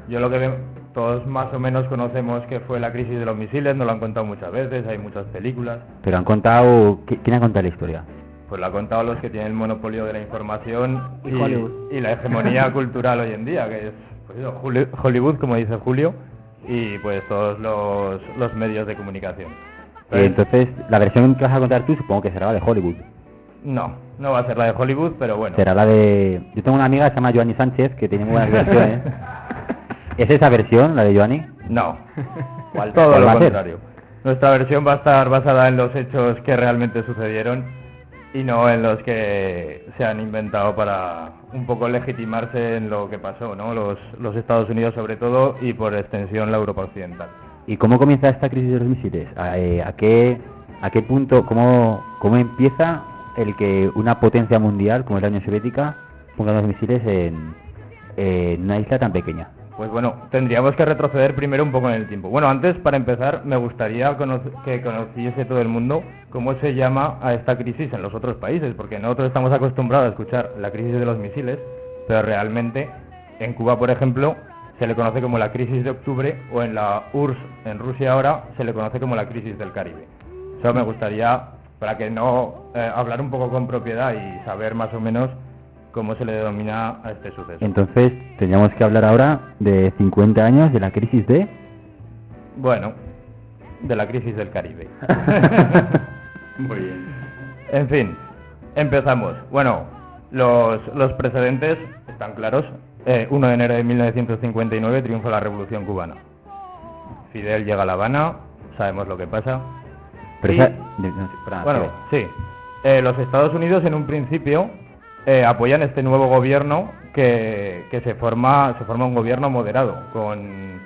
yo lo que todos más o menos conocemos que fue la crisis de los misiles, nos lo han contado muchas veces, hay muchas películas. Pero han contado... ¿Quién ha contado la historia? Pues lo han contado los que tienen el monopolio de la información y y la hegemonía cultural hoy en día, que es pues eso, Hollywood, como dice Julio, y pues todos los medios de comunicación. Entonces, la versión que vas a contar tú supongo que será la de Hollywood. No va a ser la de Hollywood, pero bueno. Será la de... Yo tengo una amiga que se llama Joanny Sánchez, que tiene muy buenas versiones. ¿Es esa versión, la de Joanny? No, ¿Cuál? todo ¿Cuál lo va a ser? contrario. Nuestra versión va a estar basada en los hechos que realmente sucedieron y no en los que se han inventado para un poco legitimarse en lo que pasó, ¿no? Los Estados Unidos sobre todo y por extensión la Europa occidental. ¿Y cómo comienza esta crisis de los misiles? ¿A qué punto, cómo empieza el que una potencia mundial como es la Unión Soviética ponga los misiles en una isla tan pequeña? Pues bueno, tendríamos que retroceder primero un poco en el tiempo. Bueno, antes, para empezar, me gustaría que conociese todo el mundo cómo se llama a esta crisis en los otros países, porque nosotros estamos acostumbrados a escuchar la crisis de los misiles, pero realmente en Cuba, por ejemplo, se le conoce como la crisis de octubre, o en la URSS, en Rusia ahora, se le conoce como la crisis del Caribe. Eso me gustaría, para que no hablar un poco con propiedad y saber más o menos cómo se le denomina a este suceso. Entonces, tendríamos que hablar ahora de 50 años de la crisis de... Bueno, de la crisis del Caribe. Muy bien. En fin, empezamos. Bueno, los precedentes están claros. 1 de enero de 1959 triunfa la Revolución Cubana. Fidel llega a La Habana, sabemos lo que pasa. Pero Y- esa... Bueno, sí. Los Estados Unidos en un principio apoyan este nuevo gobierno que se forma un gobierno moderado con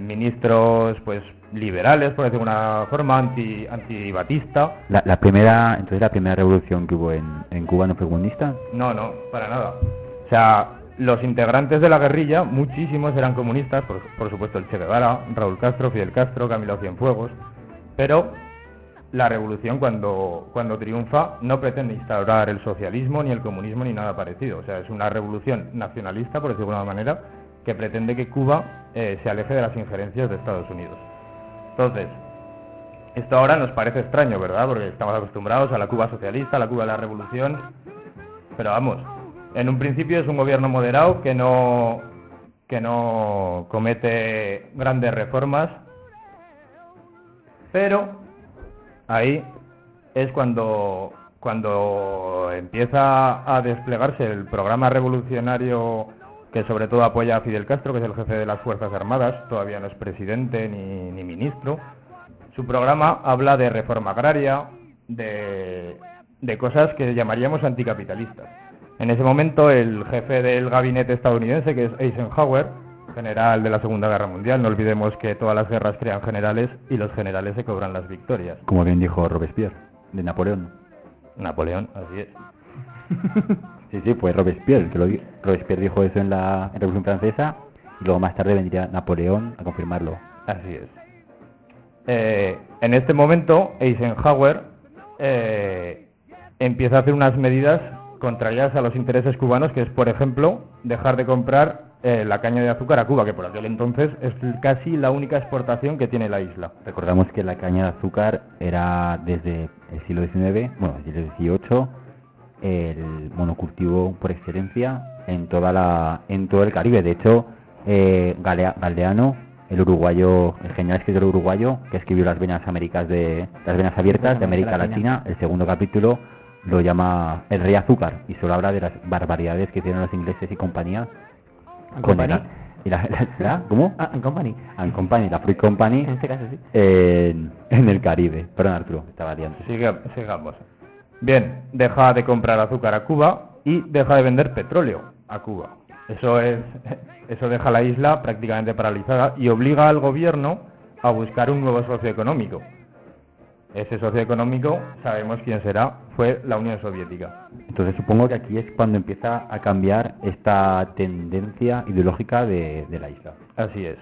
ministros pues liberales, por decirlo de una forma, anti-Batista. La primera revolución que hubo en Cuba no fue comunista. No, para nada. O sea, los integrantes de la guerrilla, muchísimos eran comunistas, por supuesto el Che Guevara, Raúl Castro, Fidel Castro, Camilo Cienfuegos, pero la revolución cuando triunfa no pretende instaurar el socialismo, ni el comunismo, ni nada parecido. O sea, es una revolución nacionalista, por decirlo de alguna manera, que pretende que Cuba se aleje de las injerencias de Estados Unidos. Entonces, esto ahora nos parece extraño, ¿verdad? Porque estamos acostumbrados a la Cuba socialista, a la Cuba de la revolución, pero vamos, en un principio es un gobierno moderado que no comete grandes reformas, pero ahí es cuando empieza a desplegarse el programa revolucionario que sobre todo apoya a Fidel Castro, que es el jefe de las Fuerzas Armadas, todavía no es presidente ni ministro. Su programa habla de reforma agraria, de cosas que llamaríamos anticapitalistas. En ese momento el jefe del gabinete estadounidense, que es Eisenhower, general de la Segunda Guerra Mundial, no olvidemos que todas las guerras crean generales y los generales se cobran las victorias. Como bien dijo Robespierre, de Napoleón. Napoleón, así es. Sí, pues Robespierre, Robespierre dijo eso en la Revolución Francesa y luego más tarde vendría Napoleón a confirmarlo. Así es. En este momento Eisenhower empieza a hacer unas medidas contrarias a los intereses cubanos, que es, por ejemplo, dejar de comprar la caña de azúcar a Cuba, que por aquel entonces es casi la única exportación que tiene la isla. Recordamos que la caña de azúcar era desde el siglo XIX, bueno, el siglo XVIII, el monocultivo por excelencia en todo el Caribe. De hecho, Galeano, el uruguayo, el genial escritor uruguayo que escribió las venas abiertas de América Latina, el segundo capítulo lo llama El Rey Azúcar y solo habla de las barbaridades que hicieron los ingleses y compañía con ¿cómo? And Company. And Company, la Fruit Company, En este caso sí. en el Caribe. Perdón, Arturo, estaba liando. Sigamos. Bien, deja de comprar azúcar a Cuba y deja de vender petróleo a Cuba. Eso deja la isla prácticamente paralizada y obliga al gobierno a buscar un nuevo socio económico. Ese socio económico, sabemos quién será, fue la Unión Soviética. Entonces supongo que aquí es cuando empieza a cambiar esta tendencia ideológica de la isla. Así es.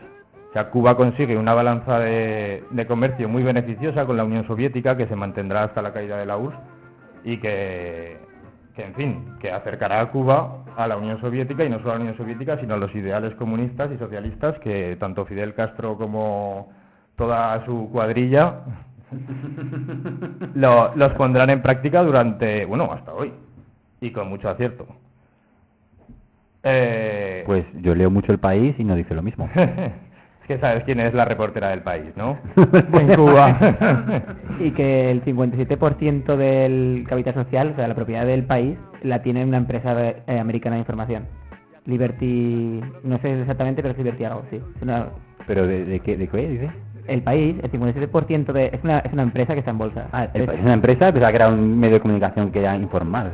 O sea, Cuba consigue una balanza de comercio muy beneficiosa con la Unión Soviética, que se mantendrá hasta la caída de la URSS, y que en fin, que acercará a Cuba a la Unión Soviética, y no solo a la Unión Soviética, sino a los ideales comunistas y socialistas que tanto Fidel Castro como toda su cuadrilla los pondrán en práctica durante, bueno, hasta hoy, y con mucho acierto. Pues yo leo mucho El País y no dice lo mismo. Es que sabes quién es la reportera del País, ¿no? En Cuba. Y que el 57% del capital social, o sea, la propiedad del país, la tiene una empresa americana de información. Liberty, no sé exactamente, pero es Liberty algo, sí. ¿Pero de qué dice? El País, el 57% es una empresa que está en bolsa. ¿Es una empresa? Pensaba que era un medio de comunicación que era informal.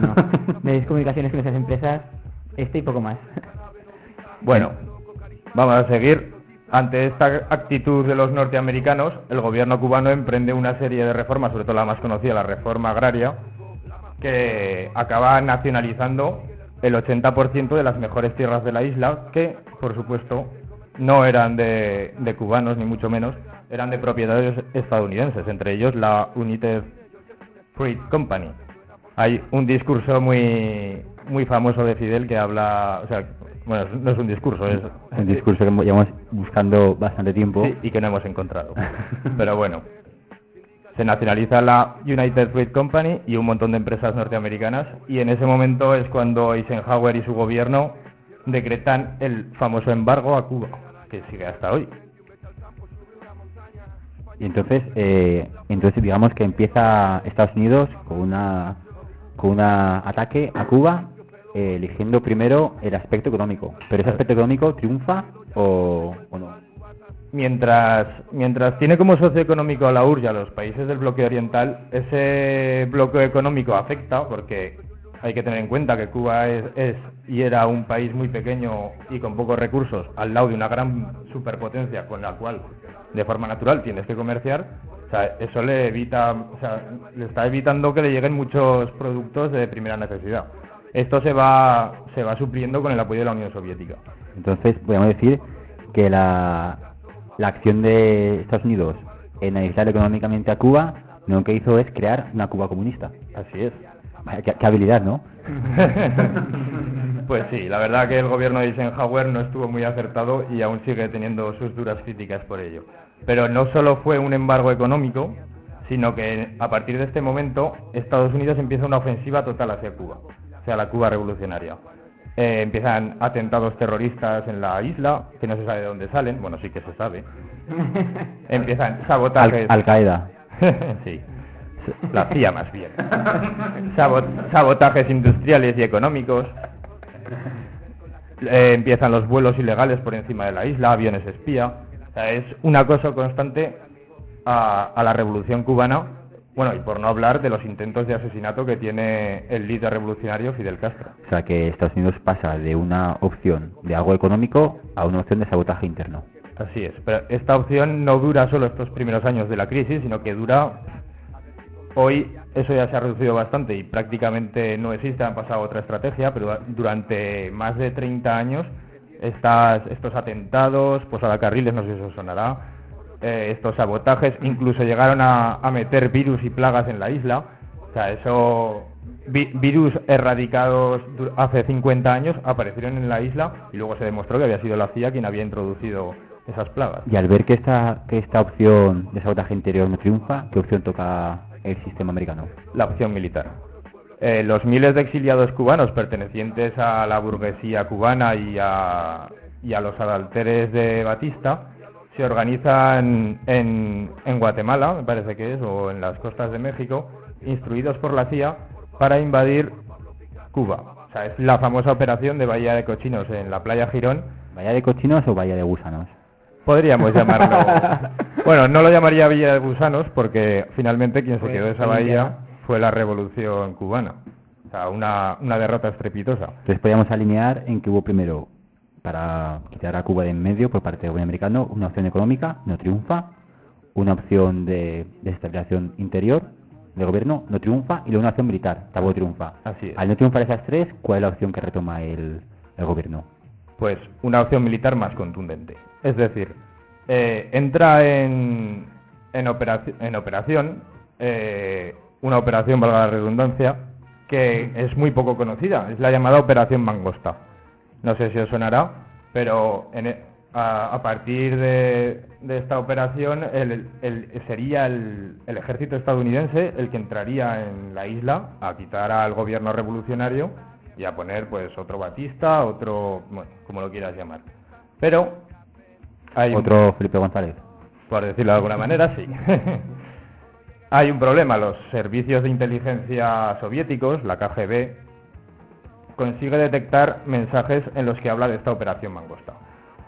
No. Medios de comunicación es que esas empresas, y poco más. Bueno, vamos a seguir. Ante esta actitud de los norteamericanos, el gobierno cubano emprende una serie de reformas, sobre todo la más conocida, la reforma agraria, que acaba nacionalizando el 80% de las mejores tierras de la isla, que, por supuesto, no eran de cubanos, ni mucho menos, eran de propietarios estadounidenses, entre ellos la United Fruit Company. Hay un discurso muy famoso de Fidel que habla, o sea, bueno, no es un discurso, es un discurso que llevamos buscando bastante tiempo. Sí, y que no hemos encontrado. Pero bueno, se nacionaliza la United Fruit Company y un montón de empresas norteamericanas, y en ese momento es cuando Eisenhower y su gobierno decretan el famoso embargo a Cuba, que sigue hasta hoy. Y entonces digamos que empieza Estados Unidos con un ataque a Cuba, eligiendo primero el aspecto económico. ¿Pero ese aspecto económico triunfa o no? Mientras tiene como socio económico a la URSS y a los países del bloque oriental, ese bloque económico afecta, porque hay que tener en cuenta que Cuba es y era un país muy pequeño y con pocos recursos, al lado de una gran superpotencia con la cual de forma natural tienes que comerciar. O sea, eso le está evitando que le lleguen muchos productos de primera necesidad. Esto se va supliendo con el apoyo de la Unión Soviética. Entonces, podemos decir que la acción de Estados Unidos en aislar económicamente a Cuba, lo que hizo es crear una Cuba comunista. Así es. Vaya, qué habilidad, ¿no? Pues sí, la verdad que el gobierno de Eisenhower no estuvo muy acertado y aún sigue teniendo sus duras críticas por ello. Pero no solo fue un embargo económico, sino que a partir de este momento Estados Unidos empieza una ofensiva total hacia Cuba, hacia la Cuba revolucionaria. Empiezan atentados terroristas en la isla, que no se sabe de dónde salen, bueno, sí que se sabe. Empiezan sabotajes... Al-Qaeda. Sí, la CIA más bien. Sabotajes industriales y económicos. Empiezan los vuelos ilegales por encima de la isla, aviones espía. O sea, es un acoso constante a la revolución cubana. Bueno, y por no hablar de los intentos de asesinato que tiene el líder revolucionario Fidel Castro. O sea, que Estados Unidos pasa de una opción de algo económico a una opción de sabotaje interno. Así es, pero esta opción no dura solo estos primeros años de la crisis, sino que dura... Hoy eso ya se ha reducido bastante y prácticamente no existe, han pasado otra estrategia, pero durante más de 30 años estos atentados, posadacarriles, no sé si eso sonará, estos sabotajes, incluso llegaron a meter virus y plagas en la isla. O sea, virus erradicados hace 50 años aparecieron en la isla y luego se demostró que había sido la CIA quien había introducido esas plagas. Y al ver que esta opción de sabotaje interior no triunfa, ¿qué opción toca el sistema americano? La opción militar. Los miles de exiliados cubanos pertenecientes a la burguesía cubana y a los adalteres de Batista se organizan en Guatemala, me parece que es, o en las costas de México, instruidos por la CIA para invadir Cuba. O sea, es la famosa operación de Bahía de Cochinos en la playa Girón. ¿Bahía de Cochinos o Bahía de Gusanos? Podríamos llamarlo... Bueno, no lo llamaría Bahía de Gusanos porque finalmente quien se quedó esa bahía fue la Revolución Cubana. O sea, una derrota estrepitosa. Entonces podríamos alinear en que hubo primero, para quitar a Cuba de en medio por parte del gobierno americano, una opción económica, no triunfa, una opción de estabilización interior del gobierno, no triunfa, y luego una opción militar, tampoco triunfa. Así es. Al no triunfar esas tres, ¿cuál es la opción que retoma el gobierno? Pues una opción militar más contundente. Es decir, entra en operación, una operación, valga la redundancia, que es muy poco conocida, es la llamada Operación Mangosta. No sé si os sonará, pero a partir de esta operación sería el ejército estadounidense el que entraría en la isla a quitar al gobierno revolucionario y a poner pues otro Batista, otro, bueno, como lo quieras llamar. Pero hay otro Felipe González. Por decirlo de alguna manera, sí. Hay un problema, los servicios de inteligencia soviéticos, la KGB, consigue detectar mensajes en los que habla de esta operación Mangosta.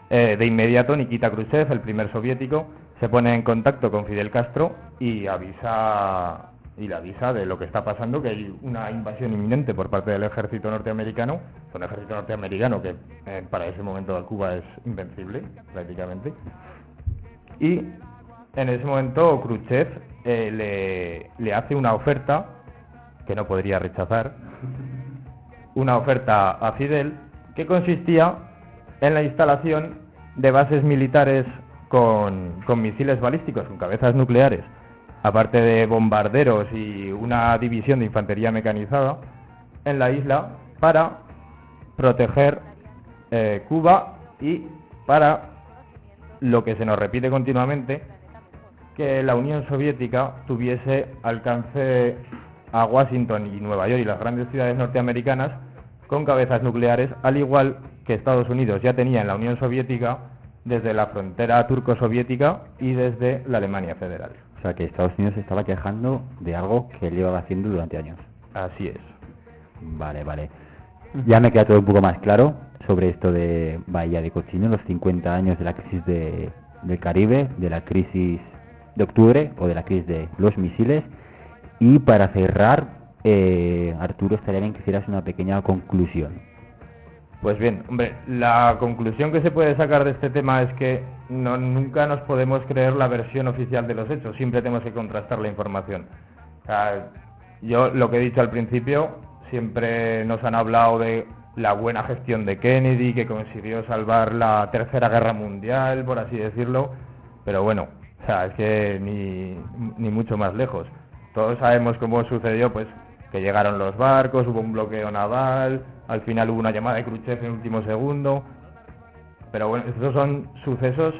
De inmediato Nikita Khrushchev, el primer soviético, se pone en contacto con Fidel Castro y le avisa de lo que está pasando, que hay una invasión inminente por parte del ejército norteamericano, un ejército norteamericano que para ese momento de Cuba es invencible, prácticamente. Y en ese momento Khrushchev le hace una oferta que no podría rechazar, una oferta a Fidel que consistía en la instalación de bases militares con misiles balísticos, con cabezas nucleares, aparte de bombarderos y una división de infantería mecanizada en la isla para proteger Cuba y para lo que se nos repite continuamente, que la Unión Soviética tuviese alcance a Washington y Nueva York y las grandes ciudades norteamericanas con cabezas nucleares, al igual que Estados Unidos ya tenía en la Unión Soviética desde la frontera turco-soviética y desde la Alemania Federal. O sea que Estados Unidos se estaba quejando de algo que él llevaba haciendo durante años. Así es. Vale. Ya me queda todo un poco más claro sobre esto de Bahía de Cochino, los 50 años de la crisis del Caribe, de la crisis de octubre o de la crisis de los misiles. Y para cerrar, Arturo, estaría bien que hicieras una pequeña conclusión. Pues bien, hombre, la conclusión que se puede sacar de este tema es que nunca nos podemos creer la versión oficial de los hechos, siempre tenemos que contrastar la información. O sea, yo lo que he dicho al principio, siempre nos han hablado de la buena gestión de Kennedy, que consiguió salvar la Tercera Guerra Mundial, por así decirlo, pero bueno, o sea, es que ni mucho más lejos. Todos sabemos cómo sucedió, pues, que llegaron los barcos, hubo un bloqueo naval, al final hubo una llamada de Khrushchev en el último segundo, pero bueno, estos son sucesos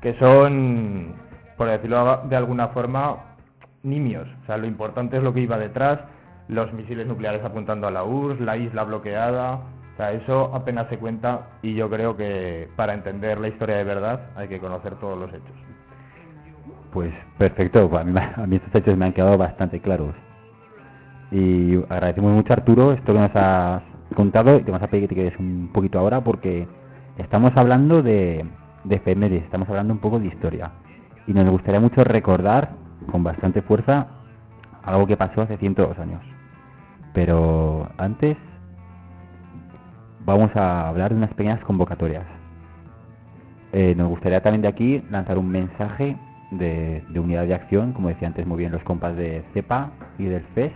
que son, por decirlo de alguna forma, nimios. O sea, lo importante es lo que iba detrás, los misiles nucleares apuntando a la URSS, la isla bloqueada, o sea, eso apenas se cuenta y yo creo que para entender la historia de verdad hay que conocer todos los hechos. Pues perfecto, a mí estos hechos me han quedado bastante claros. Y agradecemos mucho, Arturo, esto que nos has contado, y te vamos a pedir que te quedes un poquito ahora porque estamos hablando de efemérides, estamos hablando un poco de historia. Y nos gustaría mucho recordar con bastante fuerza algo que pasó hace 102 años. Pero antes vamos a hablar de unas pequeñas convocatorias. Nos gustaría también de aquí lanzar un mensaje de unidad de acción, como decía antes muy bien los compas de CEPA y del FES.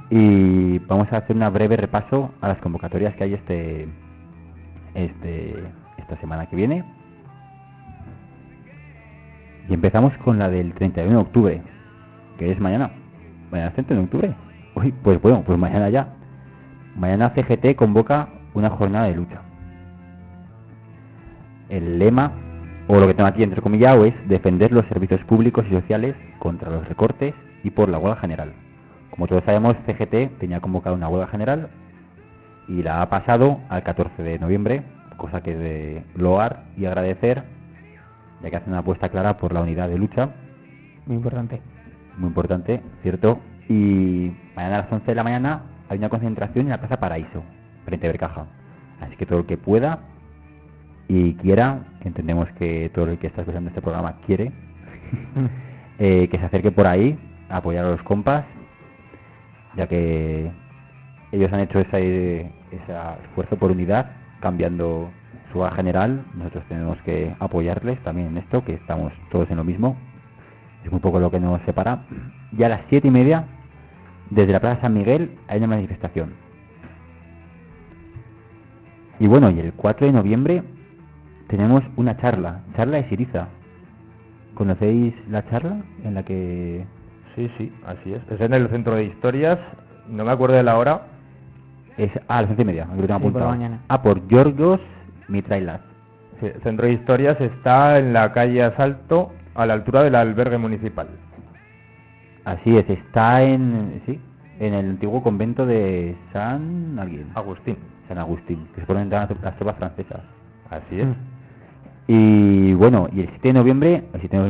Y vamos a hacer un breve repaso a las convocatorias que hay esta semana que viene. Y empezamos con la del 31 de octubre, que es mañana. ¿Mañana es 31 de octubre? Uy, pues bueno, pues mañana ya. Mañana CGT convoca una jornada de lucha. El lema, o lo que tengo aquí entrecomillado, es defender los servicios públicos y sociales contra los recortes y por la huelga general. Como todos sabemos, CGT tenía convocado una huelga general y la ha pasado al 14 de noviembre, cosa que es de loar y agradecer, ya que hace una apuesta clara por la unidad de lucha. Muy importante. Muy importante, ¿cierto? Y mañana a las 11 de la mañana hay una concentración en la Plaza Paraíso, frente a Bercaja. Así que todo el que pueda y quiera, que entendemos que todo el que está escuchando este programa quiere, que se acerque por ahí a apoyar a los compas, ya que ellos han hecho ese esfuerzo por unidad, cambiando su huelga general. Nosotros tenemos que apoyarles también en esto, que estamos todos en lo mismo. Es un poco lo que nos separa. Ya a las 7:30, desde la Plaza San Miguel, hay una manifestación. Y bueno, y el 4 de noviembre tenemos una charla de Siriza. ¿Conocéis la charla en la que...? Sí, así es. Es en el Centro de Historias, no me acuerdo de la hora. Es a las 11:30, aquí lo tengo Sí, por la apuntado. mañana. Por Giorgos Mitrailas. Sí, el Centro de Historias está en la calle Asalto, a la altura del albergue municipal. Así es, está en el antiguo convento de San Agustín. que se ponen las tropas francesas. Así es. Y bueno, y el 7 de noviembre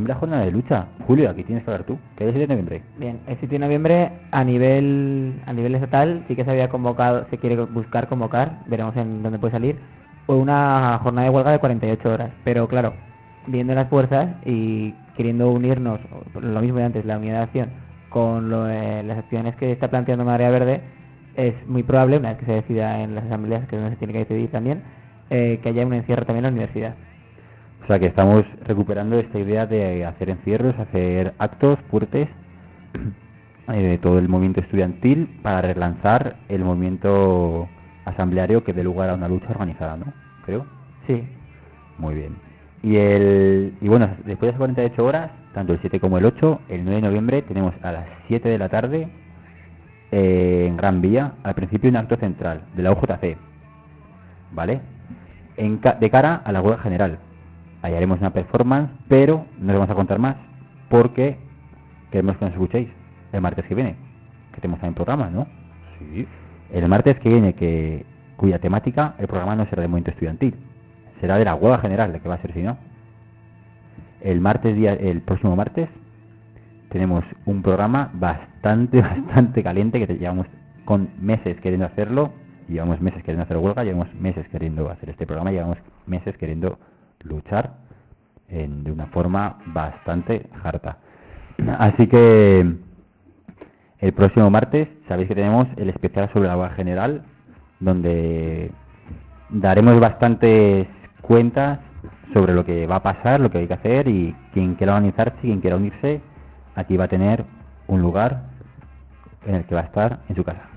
la jornada de lucha. Julio, aquí tienes que hablar tú. ¿Qué es el 7 de noviembre? Bien, el 7 de noviembre a nivel estatal sí que se había convocado, se quiere buscar convocar, veremos en dónde puede salir, una jornada de huelga de 48 horas. Pero claro, viendo las fuerzas y queriendo unirnos, lo mismo de antes, la unidad de acción, con las acciones que está planteando Marea Verde, es muy probable, una vez que se decida en las asambleas, que es donde se tiene que decidir también, que haya un encierro también en la universidad. O sea que estamos recuperando esta idea de hacer encierros, hacer actos fuertes de todo el movimiento estudiantil para relanzar el movimiento asambleario que dé lugar a una lucha organizada, ¿no? Creo. Sí. Muy bien. Y bueno, después de esas 48 horas, tanto el 7 como el 8, el 9 de noviembre tenemos a las 7 de la tarde en Gran Vía, al principio un acto central de la UJC, ¿vale? De cara a la huelga general. Ahí haremos una performance, pero no les vamos a contar más, porque queremos que nos escuchéis el martes que viene, que tenemos también programa, ¿no? Sí. El martes que viene, cuya temática, el programa no será de movimiento estudiantil, será de la huelga general, de que va a ser si no. El próximo martes, tenemos un programa bastante caliente, que llevamos con meses queriendo hacerlo, llevamos meses queriendo hacer huelga, llevamos meses queriendo hacer este programa, llevamos meses queriendo luchar de una forma bastante harta. Así que el próximo martes sabéis que tenemos el especial sobre la huelga general, donde daremos bastantes cuentas sobre lo que va a pasar, lo que hay que hacer, y quien quiera organizarse, quien quiera unirse, aquí va a tener un lugar en el que va a estar en su casa.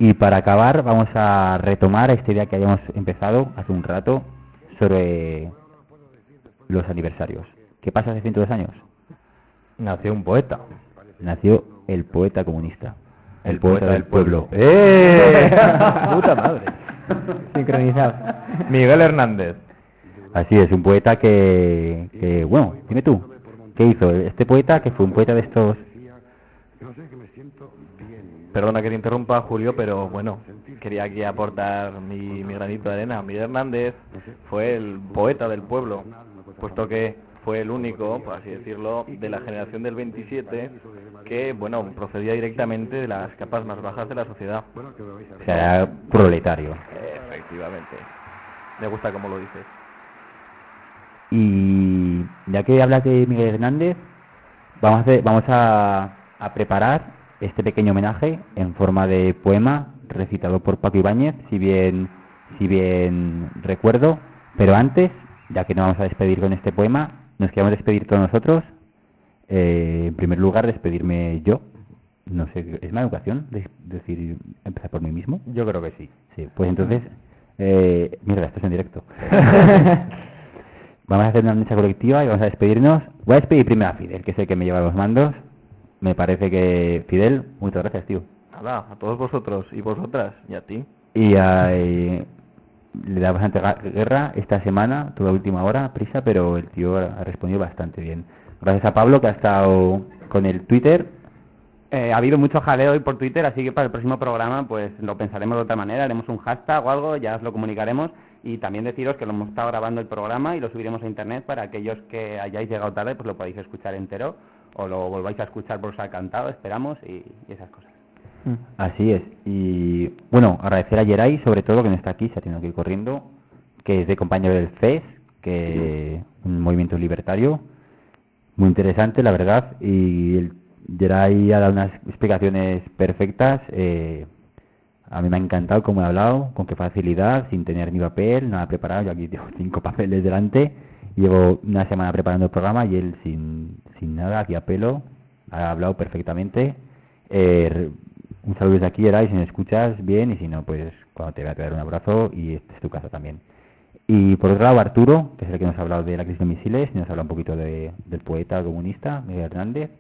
Y para acabar vamos a retomar esta idea que habíamos empezado hace un rato sobre los aniversarios. ¿Qué pasa hace 102 años? Nació un poeta. Nació el poeta comunista, el poeta del pueblo. ¡Puta madre! Sincronizado. Miguel Hernández. Así es, un poeta que bueno, dime tú, ¿qué hizo este poeta, que fue un poeta de estos? Perdona que te interrumpa, Julio, pero bueno, quería aquí aportar mi granito de arena. Miguel Hernández fue el poeta del pueblo, puesto que fue el único, por así decirlo, de la generación del 27 que, bueno, procedía directamente de las capas más bajas de la sociedad. O sea, era proletario. Efectivamente. Me gusta cómo lo dices. Y ya que hablas de Miguel Hernández, vamos a preparar este pequeño homenaje en forma de poema recitado por Paco Ibáñez, si bien recuerdo. Pero antes, ya que nos vamos a despedir con este poema, nos queremos despedir todos nosotros. En primer lugar, despedirme yo. No sé, ¿es mala educación decir empezar por mí mismo? Yo creo que sí. Sí, pues entonces, mierda, esto es en directo. Vamos a hacer una lucha colectiva y vamos a despedirnos. Voy a despedir primero a Fidel, que es el que me lleva los mandos. Me parece que, Fidel, muchas gracias, tío. Nada, a todos vosotros y vosotras, y a ti. Y le da bastante guerra esta semana, toda última hora, prisa, pero el tío ha respondido bastante bien. Gracias a Pablo, que ha estado con el Twitter. Ha habido mucho jaleo hoy por Twitter, así que para el próximo programa pues lo pensaremos de otra manera, haremos un hashtag o algo, ya os lo comunicaremos. Y también deciros que lo hemos estado grabando el programa y lo subiremos a internet para aquellos que hayáis llegado tarde, pues lo podéis escuchar entero o lo volváis a escuchar por os ha cantado, esperamos, y esas cosas. Así es. Y bueno, agradecer a Yeray, sobre todo, que no está aquí, se ha tenido que ir corriendo, que es de compañero del CES, que un movimiento libertario muy interesante, la verdad, y Yeray ha dado unas explicaciones perfectas, A mí me ha encantado cómo he hablado, con qué facilidad, sin tener ni papel, nada preparado. Yo aquí tengo 5 papeles delante. Llevo una semana preparando el programa y él sin nada, aquí a pelo, ha hablado perfectamente. Un saludo desde aquí, Eray, si me escuchas bien, y si no, pues cuando te vea te daré un abrazo, y este es tu casa también. Y por otro lado, Arturo, que es el que nos ha hablado de la crisis de misiles, y nos habla un poquito del poeta comunista, Miguel Hernández.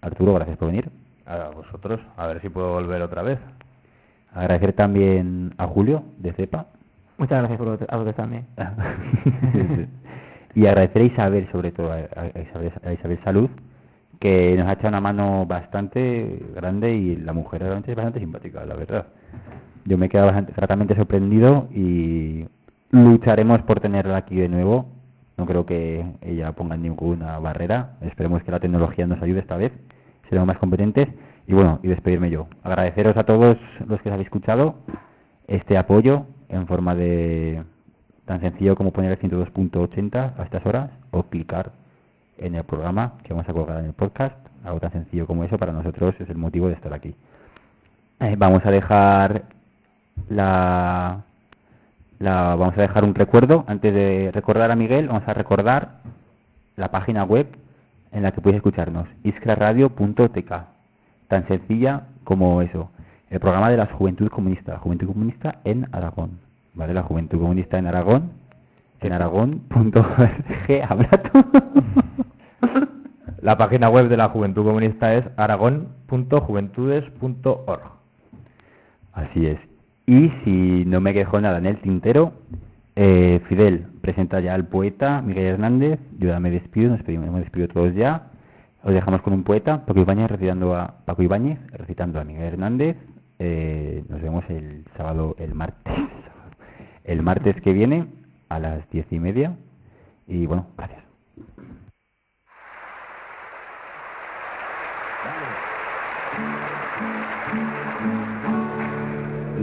Arturo, gracias por venir. A vosotros, a ver si puedo volver otra vez. Agradecer también a Julio, de CEPA. Muchas gracias a vosotros también. Y agradecer a Isabel, sobre todo, a Isabel Salud, que nos ha echado una mano bastante grande, y la mujer realmente es bastante simpática, la verdad. Yo me he quedado gratamente sorprendido y lucharemos por tenerla aquí de nuevo. No creo que ella ponga ninguna barrera. Esperemos que la tecnología nos ayude esta vez. Seremos más competentes. Y bueno, y despedirme yo. Agradeceros a todos los que os habéis escuchado este apoyo en forma de tan sencillo como poner el 102.80 a estas horas o clicar en el programa que vamos a colgar en el podcast. Algo tan sencillo como eso para nosotros es el motivo de estar aquí. Vamos a dejar vamos a dejar un recuerdo. Antes de recordar a Miguel, vamos a recordar la página web en la que podéis escucharnos, iskraradio.tk. Tan sencilla como eso. El programa de la Juventud Comunista en Aragón, ¿vale? La Juventud Comunista en Aragón, en aragón.org. Habla tú. La página web de la Juventud Comunista es aragón.juventudes.org. Así es. Y si no me quejo nada en el tintero, Fidel presenta ya al poeta Miguel Hernández. Yo ya me despido, me despido todos ya. Os dejamos con un poeta, Paco Ibáñez recitando a Miguel Hernández. Nos vemos el martes que viene a las 10:30. Y bueno, gracias.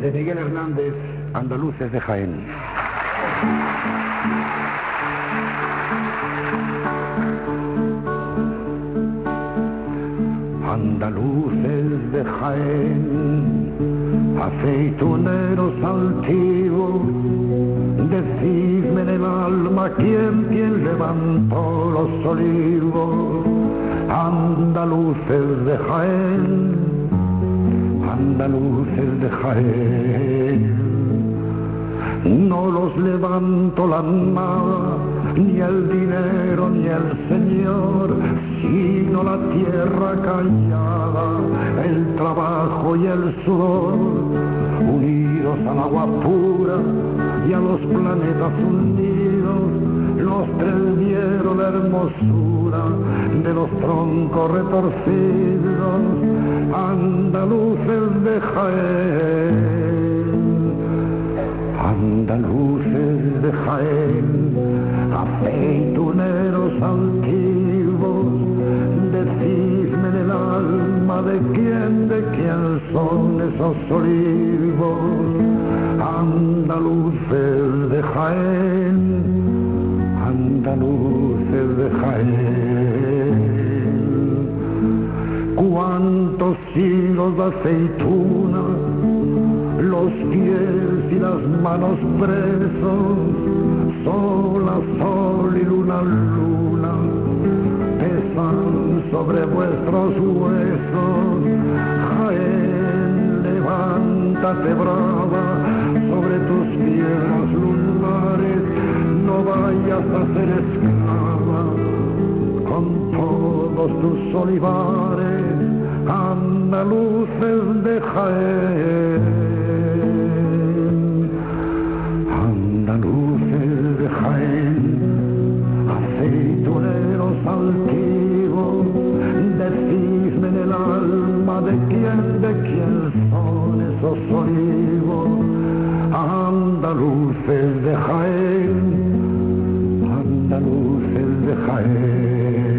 De Miguel Hernández, Andaluces de Jaén. Andaluces de Jaén, aceituneros altivos, decidme en el alma quién levantó los olivos. Andaluces de Jaén, andaluces de Jaén, no los levanto la nada, ni el dinero ni el señor, sino la tierra callada, el trabajo y el sudor, unidos al agua pura y a los planetas hundidos, los tres dieron la hermosura de los troncos retorcidos. Andaluces de Jaén, andaluces de Jaén, aceituneros altivos, decidme en el alma de quién son esos olivos. Andaluces de Jaén, andaluces de Jaén. Cuántos hilos de aceituna, los pies y las manos presos, sol a sol y luna a luna, pesan sobre vuestros huesos. Jaén, levántate brava sobre tus piedras lunares, no vayas a ser esclava con todos tus olivares. Andaluces de Jaén, andaluces de Jaén, aceituneros altivos, decidme en el alma de quién son esos olivos. Andaluces de Jaén, andaluces de Jaén.